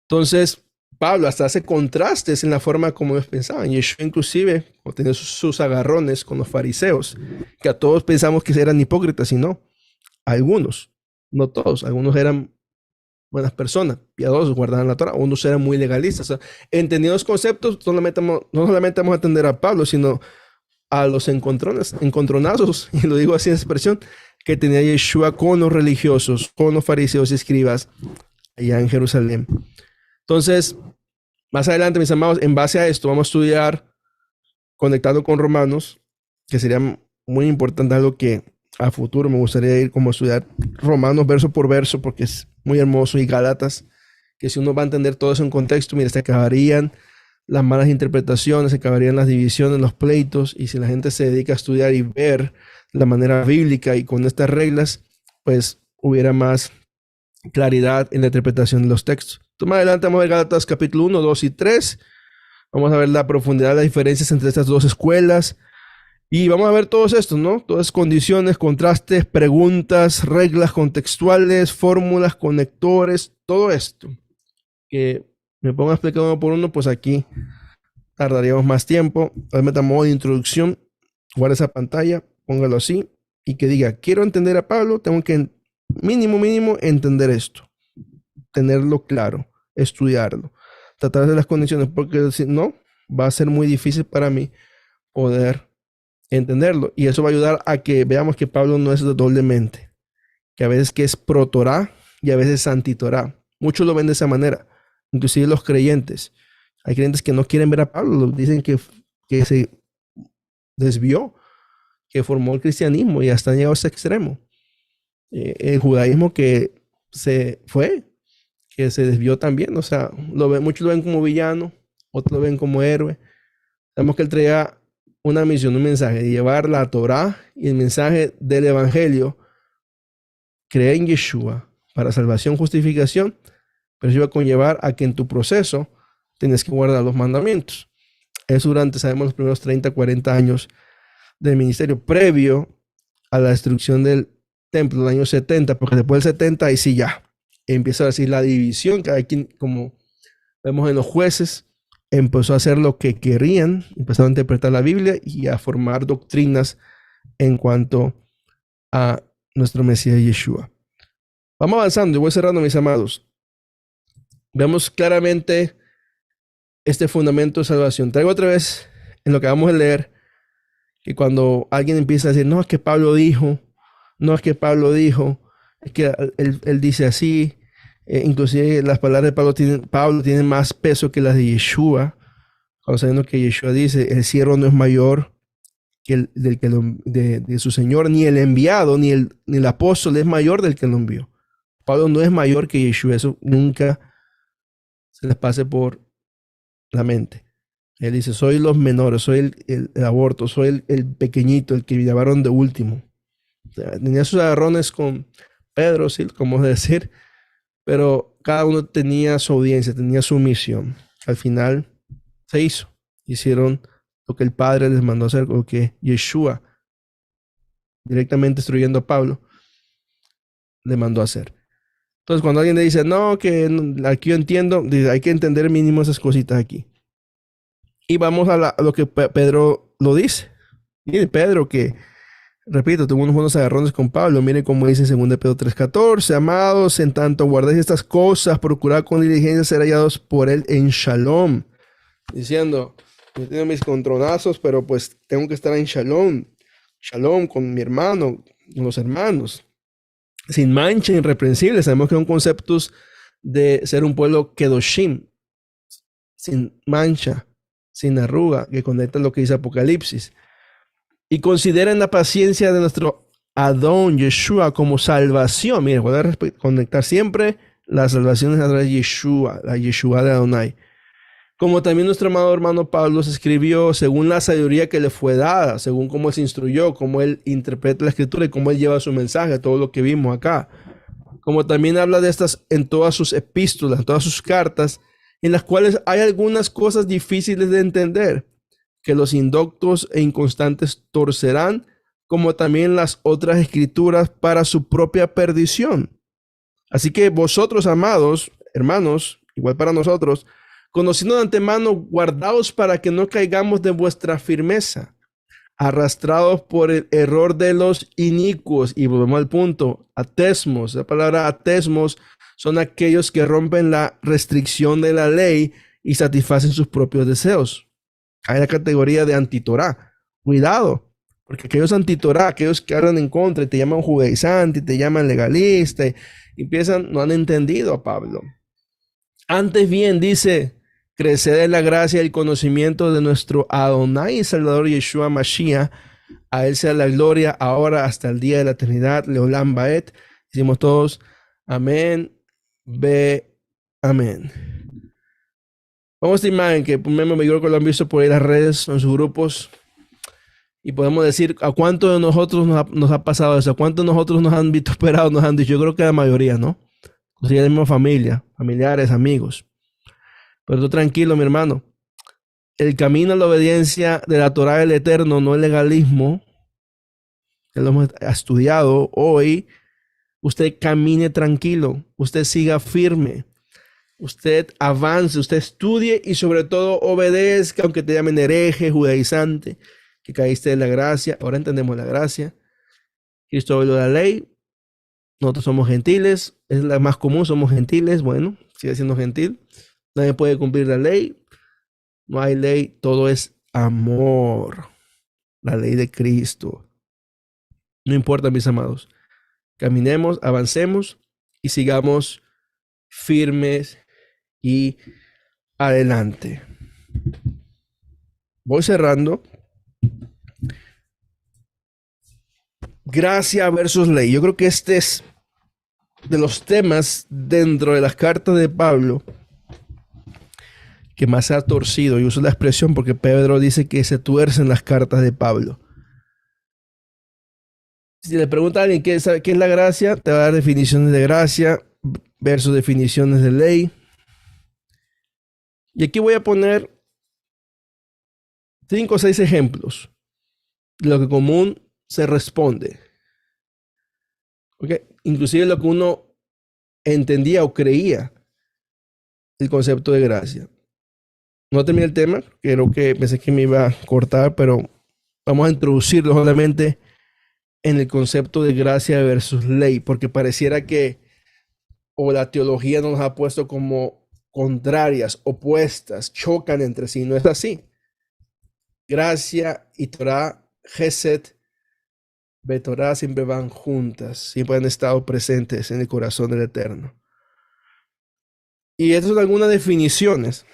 Entonces, Pablo hasta hace contrastes en la forma como ellos pensaban. Yeshua inclusive tenía sus agarrones con los fariseos, que a todos pensamos que eran hipócritas, y no. Algunos, no todos. Algunos eran buenas personas, piadosos, guardaban la Torah. Unos eran muy legalistas. O sea, entendiendo los conceptos, no solamente vamos a atender a Pablo, sino a los encontronazos, y lo digo así en expresión, que tenía Yeshua con los religiosos, con los fariseos y escribas allá en Jerusalén. Entonces, más adelante, mis amados, en base a esto, vamos a estudiar conectando con Romanos, que sería muy importante, algo que a futuro me gustaría ir como a estudiar Romanos verso por verso, porque es muy hermoso, y Gálatas, que si uno va a entender todo eso en contexto, mira, se acabarían las malas interpretaciones, se acabarían las divisiones, los pleitos, y si la gente se dedica a estudiar y ver la manera bíblica y con estas reglas, pues hubiera más claridad en la interpretación de los textos. Entonces, más adelante vamos a ver Gálatas capítulo 1, 2 y 3. Vamos a ver la profundidad de las diferencias entre estas dos escuelas. Y vamos a ver todos estos, ¿no? Todas condiciones, contrastes, preguntas, reglas contextuales, fórmulas, conectores, todo esto. Que me pongo a explicar uno por uno, pues aquí tardaríamos más tiempo. Obviamente a modo de introducción, guarda esa pantalla, póngalo así, y que diga, quiero entender a Pablo, tengo que mínimo entender esto, tenerlo claro, estudiarlo, tratar de las condiciones, porque si no, va a ser muy difícil para mí poder entenderlo, y eso va a ayudar a que veamos que Pablo no es doblemente, que a veces que es pro Torah y a veces anti Torah. Muchos lo ven de esa manera, inclusive los creyentes. Hay creyentes que no quieren ver a Pablo, dicen que se desvió, que formó el cristianismo, y hasta han llegado a ese extremo. El judaísmo que se fue, que se desvió también, o sea, muchos lo ven como villano, otros lo ven como héroe. Sabemos que él traía una misión, un mensaje, de llevar la Torah y el mensaje del evangelio, creer en Yeshua para salvación, justificación, pero eso iba a conllevar a que en tu proceso tienes que guardar los mandamientos. Eso durante, sabemos, los primeros 30, 40 años del ministerio, previo a la destrucción del templo del año 70, porque después del 70 ahí sí ya empieza a decir la división, cada quien, como vemos en los jueces, empezó a hacer lo que querían, empezaron a interpretar la Biblia y a formar doctrinas en cuanto a nuestro Mesías Yeshua. Vamos avanzando y voy cerrando, mis amados. Vemos claramente este fundamento de salvación. Traigo otra vez en lo que vamos a leer, que cuando alguien empieza a decir, no, es que Pablo dijo, es que él dice así, inclusive las palabras de Pablo tienen más peso que las de Yeshua, sabiendo que Yeshua dice, el siervo no es mayor que de su Señor, ni el enviado, ni el apóstol es mayor del que lo envió. Pablo no es mayor que Yeshua, eso nunca se les pase por la mente. Él dice, soy los menores, soy el aborto, soy el pequeñito, el que llevaron de último. O sea, tenía sus agarrones con Pedro, sí, como decir, pero cada uno tenía su audiencia, tenía su misión. Al final se hicieron lo que el Padre les mandó hacer, lo que Yeshua, directamente instruyendo a Pablo, le mandó a hacer. Entonces, cuando alguien le dice, no, que aquí yo entiendo, hay que entender mínimo esas cositas aquí. Y vamos a lo que Pedro lo dice. Y Pedro, que Repito, tuvo unos buenos agarrones con Pablo. Miren cómo dice en 2 Pedro 3:14. Amados, en tanto guardéis estas cosas, procurad con diligencia ser hallados por él en shalom. Diciendo, yo tengo mis contronazos, pero pues tengo que estar en shalom. Shalom con mi hermano, con los hermanos. Sin mancha, irreprensible. Sabemos que son conceptos de ser un pueblo kedoshim, sin mancha, sin arruga, que conecta lo que dice Apocalipsis. Y consideren la paciencia de nuestro Adón Yeshua como salvación. Mire, voy a conectar siempre las salvaciones a través de Yeshua, la Yeshua de Adonai. Como también nuestro amado hermano Pablo se escribió según la sabiduría que le fue dada, según cómo se instruyó, cómo él interpreta la escritura y cómo él lleva su mensaje, todo lo que vimos acá. Como también habla de estas en todas sus epístolas, en todas sus cartas, en las cuales hay algunas cosas difíciles de entender, que los indoctos e inconstantes torcerán, como también las otras escrituras para su propia perdición. Así que vosotros, amados hermanos, igual para nosotros, conociendo de antemano, guardaos para que no caigamos de vuestra firmeza, arrastrados por el error de los inicuos. Y volvemos al punto, atesmos. La palabra atesmos son aquellos que rompen la restricción de la ley y satisfacen sus propios deseos. Hay la categoría de antitorá. Cuidado, porque aquellos antitorá, aquellos que hablan en contra y te llaman judaizante y te llaman legalista y empiezan, no han entendido a Pablo. Antes bien, dice, creced en la gracia y el conocimiento de nuestro Adonai y Salvador Yeshua Mashiach. A él sea la gloria ahora hasta el día de la eternidad. Leolam Baet. Decimos todos, amén, be, amén. Vamos a esta imagen que me creo que lo han visto por ahí en las redes, en sus grupos. Y podemos decir a cuántos de nosotros nos ha pasado eso, a cuántos de nosotros nos han vituperado, nos han dicho. Yo creo que la mayoría, ¿no? O sea, la misma familia, familiares, amigos. Pero tú tranquilo, mi hermano. El camino a la obediencia de la Torá del Eterno no es legalismo. Que lo hemos estudiado hoy. Usted camine tranquilo. Usted siga firme. Usted avance. Usted estudie y sobre todo obedezca, aunque te llamen hereje, judaizante, que caíste de la gracia. Ahora entendemos la gracia. Cristo habló de la ley. Nosotros somos gentiles. Es la más común, somos gentiles. Bueno, sigue siendo gentil. Nadie puede cumplir la ley. No hay ley. Todo es amor. La ley de Cristo. No importa, mis amados. Caminemos, avancemos y sigamos firmes y adelante. Voy cerrando. Gracia versus ley. Yo creo que este es de los temas dentro de las cartas de Pablo que más se ha torcido. Y uso la expresión porque Pedro dice que se tuercen las cartas de Pablo. Si le pregunta a alguien qué es la gracia, te va a dar definiciones de gracia versus definiciones de ley. Y aquí voy a poner 5 o 6 ejemplos de lo que común se responde. ¿Okay? Inclusive lo que uno entendía o creía el concepto de gracia. No terminé el tema, creo que pensé que me iba a cortar, pero vamos a introducirlo solamente en el concepto de gracia versus ley, porque pareciera que o la teología nos ha puesto como contrarias, opuestas, chocan entre sí. No es así. Gracia y Torah, Gesed, Betorah siempre van juntas, siempre han estado presentes en el corazón del Eterno. Y estas son algunas definiciones.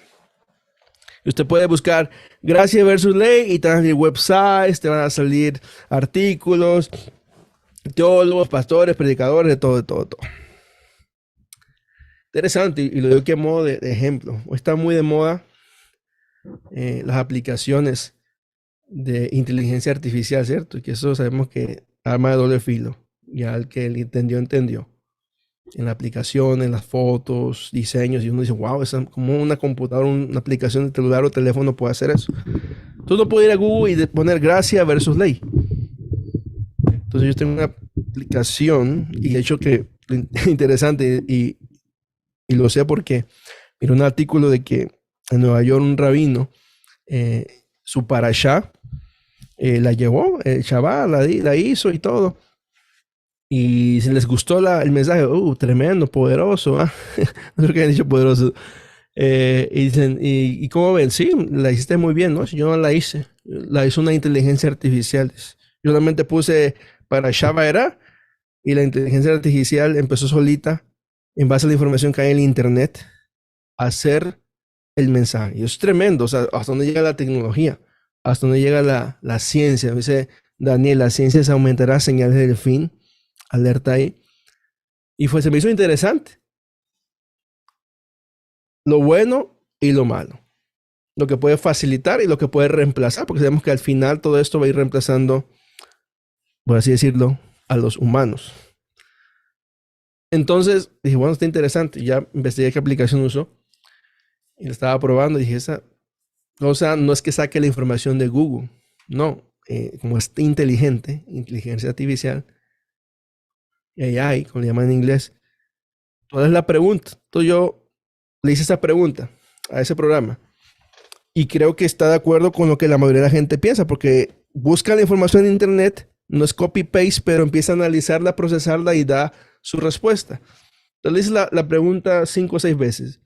Usted puede buscar gracia versus ley y te van a salir websites, te van a salir artículos, teólogos, pastores, predicadores, de todo. Interesante, y lo digo que a modo de ejemplo. Está muy de moda las aplicaciones de inteligencia artificial, ¿cierto? Y que eso sabemos que arma de doble filo. Ya el que le entendió. En la aplicación, en las fotos, diseños, y uno dice, wow, es como una computadora, una aplicación de celular o teléfono puede hacer eso. Tú no puedes ir a Google y poner gracia versus ley. Entonces yo tengo una aplicación, y de hecho que interesante, y lo sé porque mira un artículo de que en Nueva York un rabino, su parashá la llevó, el chaval la hizo y todo. Y si les gustó el mensaje, tremendo, poderoso, ¿ah? No creo que hayan dicho poderoso. Y dicen, ¿y cómo ven? Sí, la hiciste muy bien, ¿no? Si yo no la hice, la hizo una inteligencia artificial. Yo solamente puse para Shabbat y la inteligencia artificial empezó solita, en base a la información que hay en el internet, a hacer el mensaje. Y es tremendo, o sea, hasta dónde llega la tecnología, hasta dónde llega la ciencia. Dice Daniel, la ciencia se aumentará, señales del fin, alerta ahí. Y se me hizo interesante lo bueno y lo malo, lo que puede facilitar y lo que puede reemplazar, porque sabemos que al final todo esto va a ir reemplazando, por así decirlo, a los humanos. Entonces dije, bueno, está interesante. Ya investigué qué aplicación usó y la estaba probando. Y dije, esa cosa no es que saque la información de Google, no, como es inteligente, inteligencia artificial, AI, como le llaman en inglés, tú haces la pregunta. Entonces yo le hice esa pregunta a ese programa y creo que está de acuerdo con lo que la mayoría de la gente piensa, porque busca la información en internet, no es copy-paste, pero empieza a analizarla, procesarla y da su respuesta. Entonces le hice la pregunta 5 o 6 veces.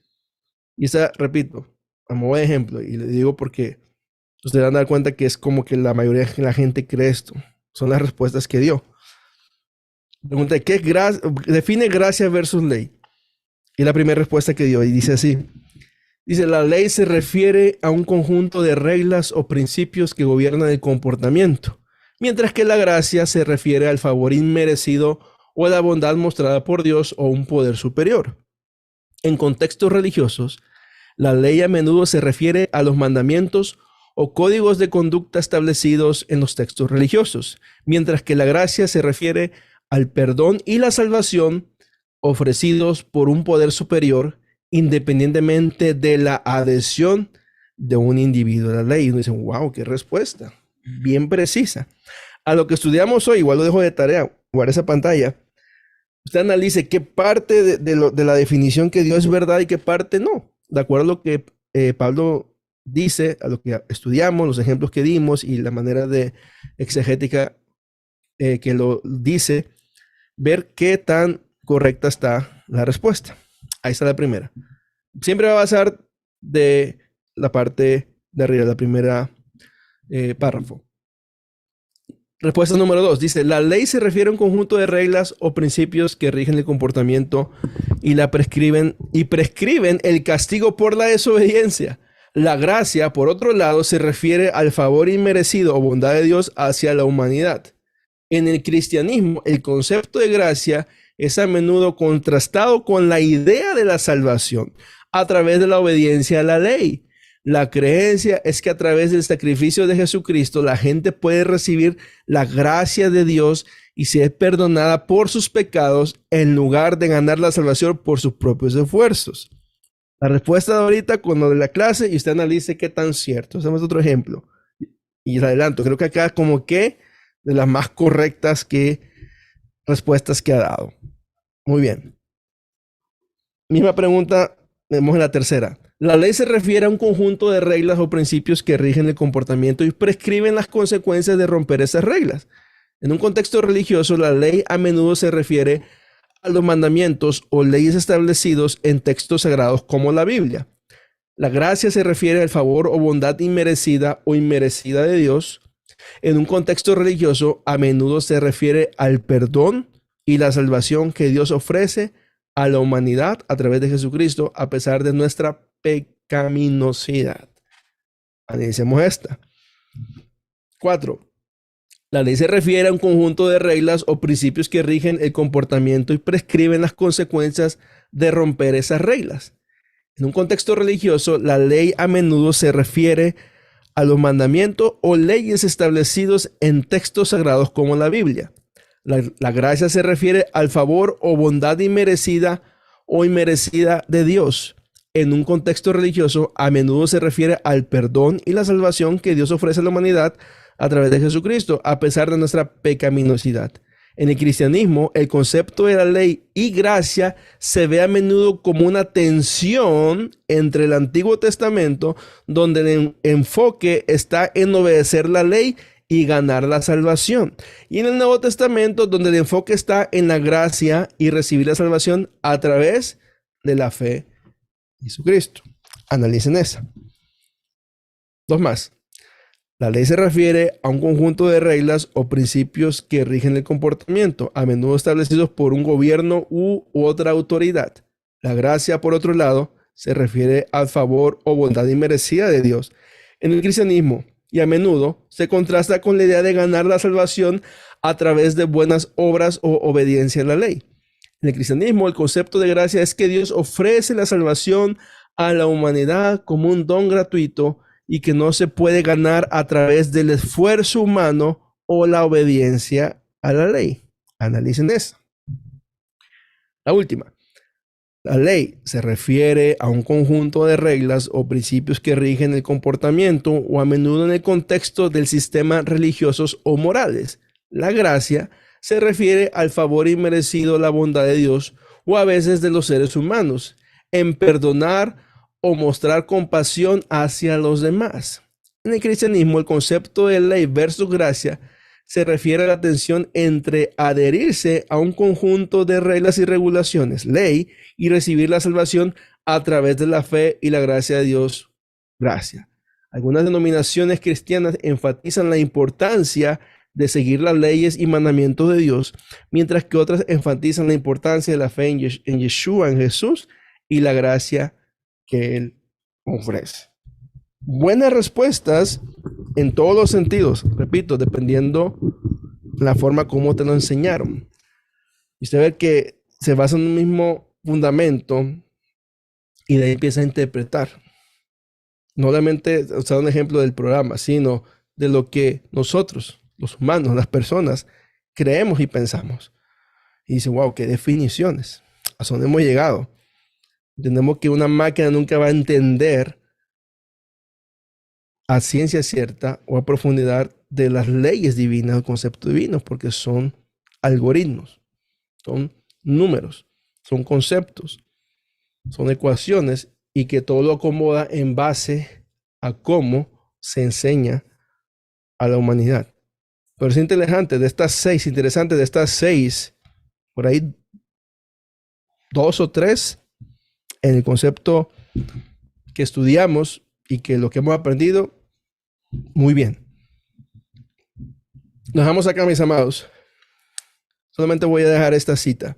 Y esa, repito, a modo de ejemplo, y le digo porque ustedes van a dar cuenta que es como que la mayoría de la gente cree esto. Son las respuestas que dio. Pregunta, define gracia versus ley? Y la primera respuesta que dio, y dice así. Dice, la ley se refiere a un conjunto de reglas o principios que gobiernan el comportamiento, mientras que la gracia se refiere al favor inmerecido o a la bondad mostrada por Dios o un poder superior. En contextos religiosos, la ley a menudo se refiere a los mandamientos o códigos de conducta establecidos en los textos religiosos, mientras que la gracia se refiere al perdón y la salvación ofrecidos por un poder superior, independientemente de la adhesión de un individuo a la ley. Y uno dice, wow, qué respuesta, bien precisa. A lo que estudiamos hoy, igual lo dejo de tarea, guardar esa pantalla. Usted analice qué parte de la definición que dio es verdad y qué parte no. De acuerdo a lo que Pablo dice, a lo que estudiamos, los ejemplos que dimos y la manera de exegética que lo dice, ver qué tan correcta está la respuesta. Ahí está la primera. Siempre va a basar de la parte de arriba, la primera párrafo. Respuesta número 2. Dice, la ley se refiere a un conjunto de reglas o principios que rigen el comportamiento y prescriben el castigo por la desobediencia. La gracia, por otro lado, se refiere al favor inmerecido o bondad de Dios hacia la humanidad. En el cristianismo, el concepto de gracia es a menudo contrastado con la idea de la salvación a través de la obediencia a la ley. La creencia es que a través del sacrificio de Jesucristo la gente puede recibir la gracia de Dios y ser perdonada por sus pecados en lugar de ganar la salvación por sus propios esfuerzos. La respuesta de ahorita con lo de la clase y usted analice qué tan cierto. Hacemos otro ejemplo. Y les adelanto, creo que acá como que de las más correctas respuestas que ha dado. Muy bien. Misma pregunta, vemos en la tercera. La ley se refiere a un conjunto de reglas o principios que rigen el comportamiento y prescriben las consecuencias de romper esas reglas. En un contexto religioso, la ley a menudo se refiere a los mandamientos o leyes establecidos en textos sagrados como la Biblia. La gracia se refiere al favor o bondad inmerecida o inmerecida de Dios. En un contexto religioso, a menudo se refiere al perdón y la salvación que Dios ofrece a la humanidad a través de Jesucristo, a pesar de nuestra pecaminosidad. Analicemos esta. 4. La ley se refiere a un conjunto de reglas o principios que rigen el comportamiento y prescriben las consecuencias de romper esas reglas. En un contexto religioso, la ley a menudo se refiere a los mandamientos o leyes establecidos en textos sagrados como la Biblia. La gracia se refiere al favor o bondad inmerecida o inmerecida de Dios. En un contexto religioso, a menudo se refiere al perdón y la salvación que Dios ofrece a la humanidad a través de Jesucristo, a pesar de nuestra pecaminosidad. En el cristianismo, el concepto de la ley y gracia se ve a menudo como una tensión entre el Antiguo Testamento, donde el enfoque está en obedecer la ley, y ganar la salvación. Y en el Nuevo Testamento, donde el enfoque está en la gracia y recibir la salvación a través de la fe en Jesucristo. Analicen esa. Dos más. La ley se refiere a un conjunto de reglas o principios que rigen el comportamiento, a menudo establecidos por un gobierno u otra autoridad. La gracia, por otro lado, se refiere al favor o bondad inmerecida de Dios. En el cristianismo, y a menudo, se contrasta con la idea de ganar la salvación a través de buenas obras o obediencia a la ley. En el cristianismo, el concepto de gracia es que Dios ofrece la salvación a la humanidad como un don gratuito y que no se puede ganar a través del esfuerzo humano o la obediencia a la ley. Analicen eso. La última. La ley se refiere a un conjunto de reglas o principios que rigen el comportamiento o a menudo en el contexto del sistema religiosos o morales. La gracia se refiere al favor inmerecido, la bondad de Dios o a veces de los seres humanos en perdonar o mostrar compasión hacia los demás. En el cristianismo, el concepto de ley versus gracia se refiere a la tensión entre adherirse a un conjunto de reglas y regulaciones, ley, y recibir la salvación a través de la fe y la gracia de Dios, gracia. Algunas denominaciones cristianas enfatizan la importancia de seguir las leyes y mandamientos de Dios, mientras que otras enfatizan la importancia de la fe en Yeshua, en Jesús, y la gracia que Él ofrece. Buenas respuestas en todos los sentidos, repito, dependiendo la forma como te lo enseñaron. Y usted ve que se basa en un mismo fundamento y de ahí empieza a interpretar. No solamente usar un ejemplo del programa, sino de lo que nosotros, los humanos, las personas, creemos y pensamos. Y dice, wow, qué definiciones. ¿A dónde hemos llegado? Entendemos que una máquina nunca va a entender a ciencia cierta o a profundidad de las leyes divinas o conceptos divinos, porque son algoritmos, son números, son conceptos, son ecuaciones, y que todo lo acomoda en base a cómo se enseña a la humanidad. Pero es interesante de estas seis, por ahí 2 o 3 en el concepto que estudiamos y que lo que hemos aprendido, muy bien. Nos vamos acá, mis amados. Solamente voy a dejar esta cita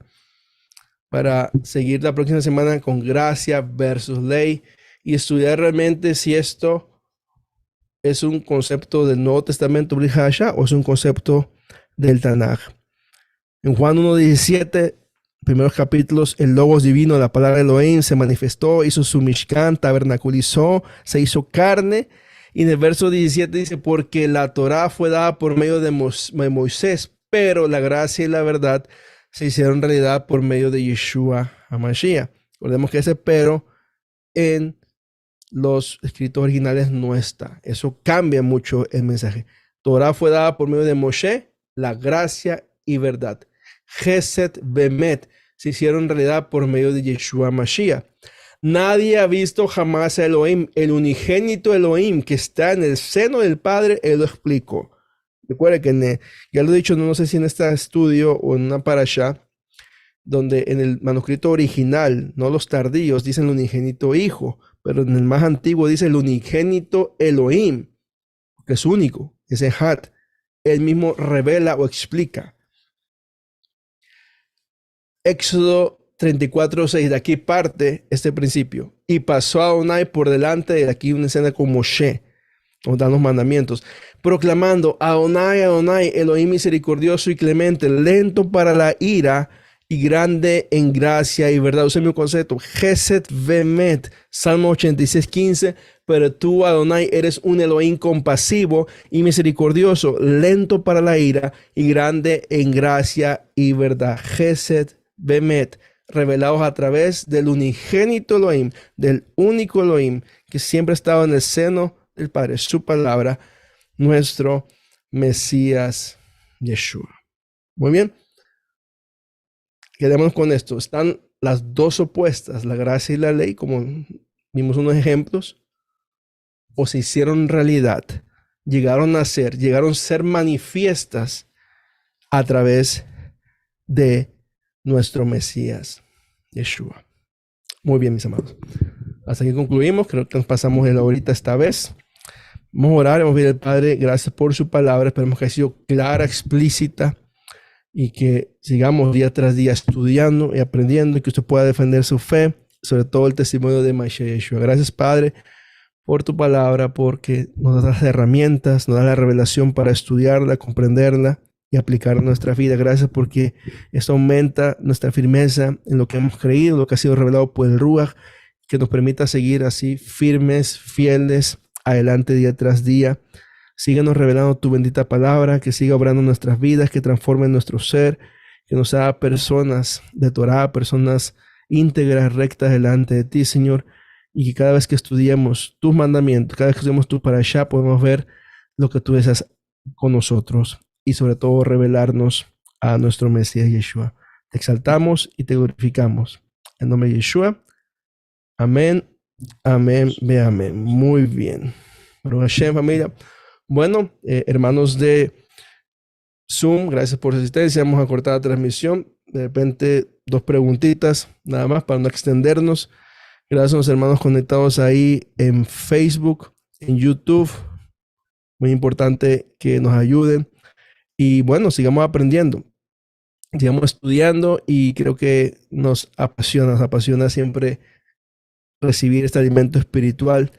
para seguir la próxima semana con gracia versus ley y estudiar realmente si esto es un concepto del Nuevo Testamento Brit Hadashah o es un concepto del Tanaj. En Juan 1:17, primeros capítulos, el Logos divino, la palabra Elohim, se manifestó, hizo su Mishkan, tabernaculizó, se hizo carne. Y en el verso 17 dice, porque la Torá fue dada por medio de Moisés, pero la gracia y la verdad se hicieron realidad por medio de Yeshua HaMashiach. Recordemos que ese pero en los escritos originales no está. Eso cambia mucho el mensaje. Torá fue dada por medio de Moshe, la gracia y verdad. Gesed Bemet se hicieron realidad por medio de Yeshua HaMashiach. Nadie ha visto jamás a Elohim, el unigénito Elohim que está en el seno del Padre, Él lo explicó. Recuerda que ya lo he dicho, no sé si en este estudio o en una parashá, donde en el manuscrito original, no los tardíos, dicen el unigénito Hijo, pero en el más antiguo dice el unigénito Elohim, que es único, es Ejad. Él mismo revela o explica. Éxodo 34:6, de aquí parte este principio. Y pasó a Adonai por delante, de aquí una escena con Moshe, nos dan los mandamientos, proclamando, Adonai, Adonai, Elohim misericordioso y clemente, lento para la ira y grande en gracia y verdad. Usa mi concepto, Gesed Bemet, Salmo 86:15, pero tú, Adonai, eres un Elohim compasivo y misericordioso, lento para la ira y grande en gracia y verdad. Gesed Bemet, revelados a través del unigénito Elohim, del único Elohim que siempre estaba en el seno del Padre, su palabra, nuestro Mesías Yeshua. Muy bien. Quedémonos con esto. Están las dos opuestas, la gracia y la ley, como vimos unos ejemplos, o se hicieron realidad llegaron a ser manifiestas a través de nuestro Mesías, Yeshua. Muy bien, mis amados. Hasta aquí concluimos. Creo que nos pasamos de la horita esta vez. Vamos a orar, vamos a pedir al Padre, gracias por su palabra. Esperemos que haya sido clara, explícita, y que sigamos día tras día estudiando y aprendiendo, y que usted pueda defender su fe, sobre todo el testimonio de Mashiach Yeshua. Gracias, Padre, por tu palabra, porque nos das las herramientas, nos das la revelación para estudiarla, comprenderla y aplicar en nuestra vida. Gracias porque esto aumenta nuestra firmeza en lo que hemos creído, lo que ha sido revelado por el Ruach, que nos permita seguir así firmes, fieles, adelante día tras día. Síguenos revelando tu bendita palabra, que siga obrando en nuestras vidas, que transforme nuestro ser, que nos haga personas de Torah, personas íntegras, rectas delante de ti, Señor, y que cada vez que estudiemos tus mandamientos, cada vez que estudiemos tu parashá, podemos ver lo que tú deseas con nosotros y sobre todo revelarnos a nuestro Mesías Yeshua. Te exaltamos y te glorificamos. En nombre de Yeshua. Amén, amén, ve amén. Muy bien. Baruch Hashem, familia. Bueno, hermanos de Zoom, gracias por su asistencia. Vamos a cortar la transmisión. De repente, 2 preguntitas, nada más para no extendernos. Gracias a los hermanos conectados ahí en Facebook, en YouTube. Muy importante que nos ayuden. Y bueno, sigamos aprendiendo. Sigamos estudiando y creo que nos apasiona siempre recibir este alimento espiritual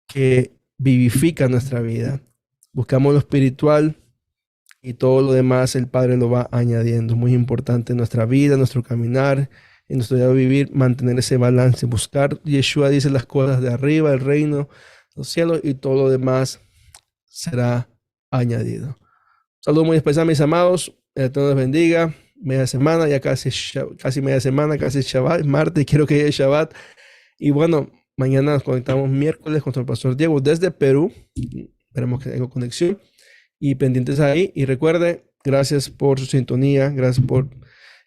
que vivifica nuestra vida. Buscamos lo espiritual y todo lo demás el Padre lo va añadiendo. Es muy importante en nuestra vida, en nuestro caminar, en nuestro día de vivir, mantener ese balance, buscar. Yeshua dice las cosas de arriba, el reino, los cielos, y todo lo demás será añadido. Saludos muy especiales, mis amados. El Eterno les bendiga. Media semana, ya casi media semana, casi Shabbat, martes, quiero que llegue Shabbat. Y bueno, mañana nos conectamos miércoles con el pastor Diego desde Perú. Esperemos que tenga conexión. Y pendientes ahí. Y recuerde, gracias por su sintonía. Gracias por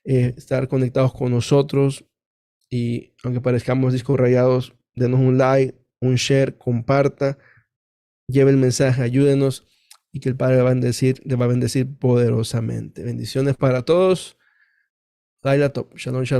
estar conectados con nosotros. Y aunque parezcamos discos rayados, denos un like, un share, comparta. Lleve el mensaje, ayúdenos. Y que el Padre le va a bendecir poderosamente. Bendiciones para todos. Laila Top. Shalom, shalom.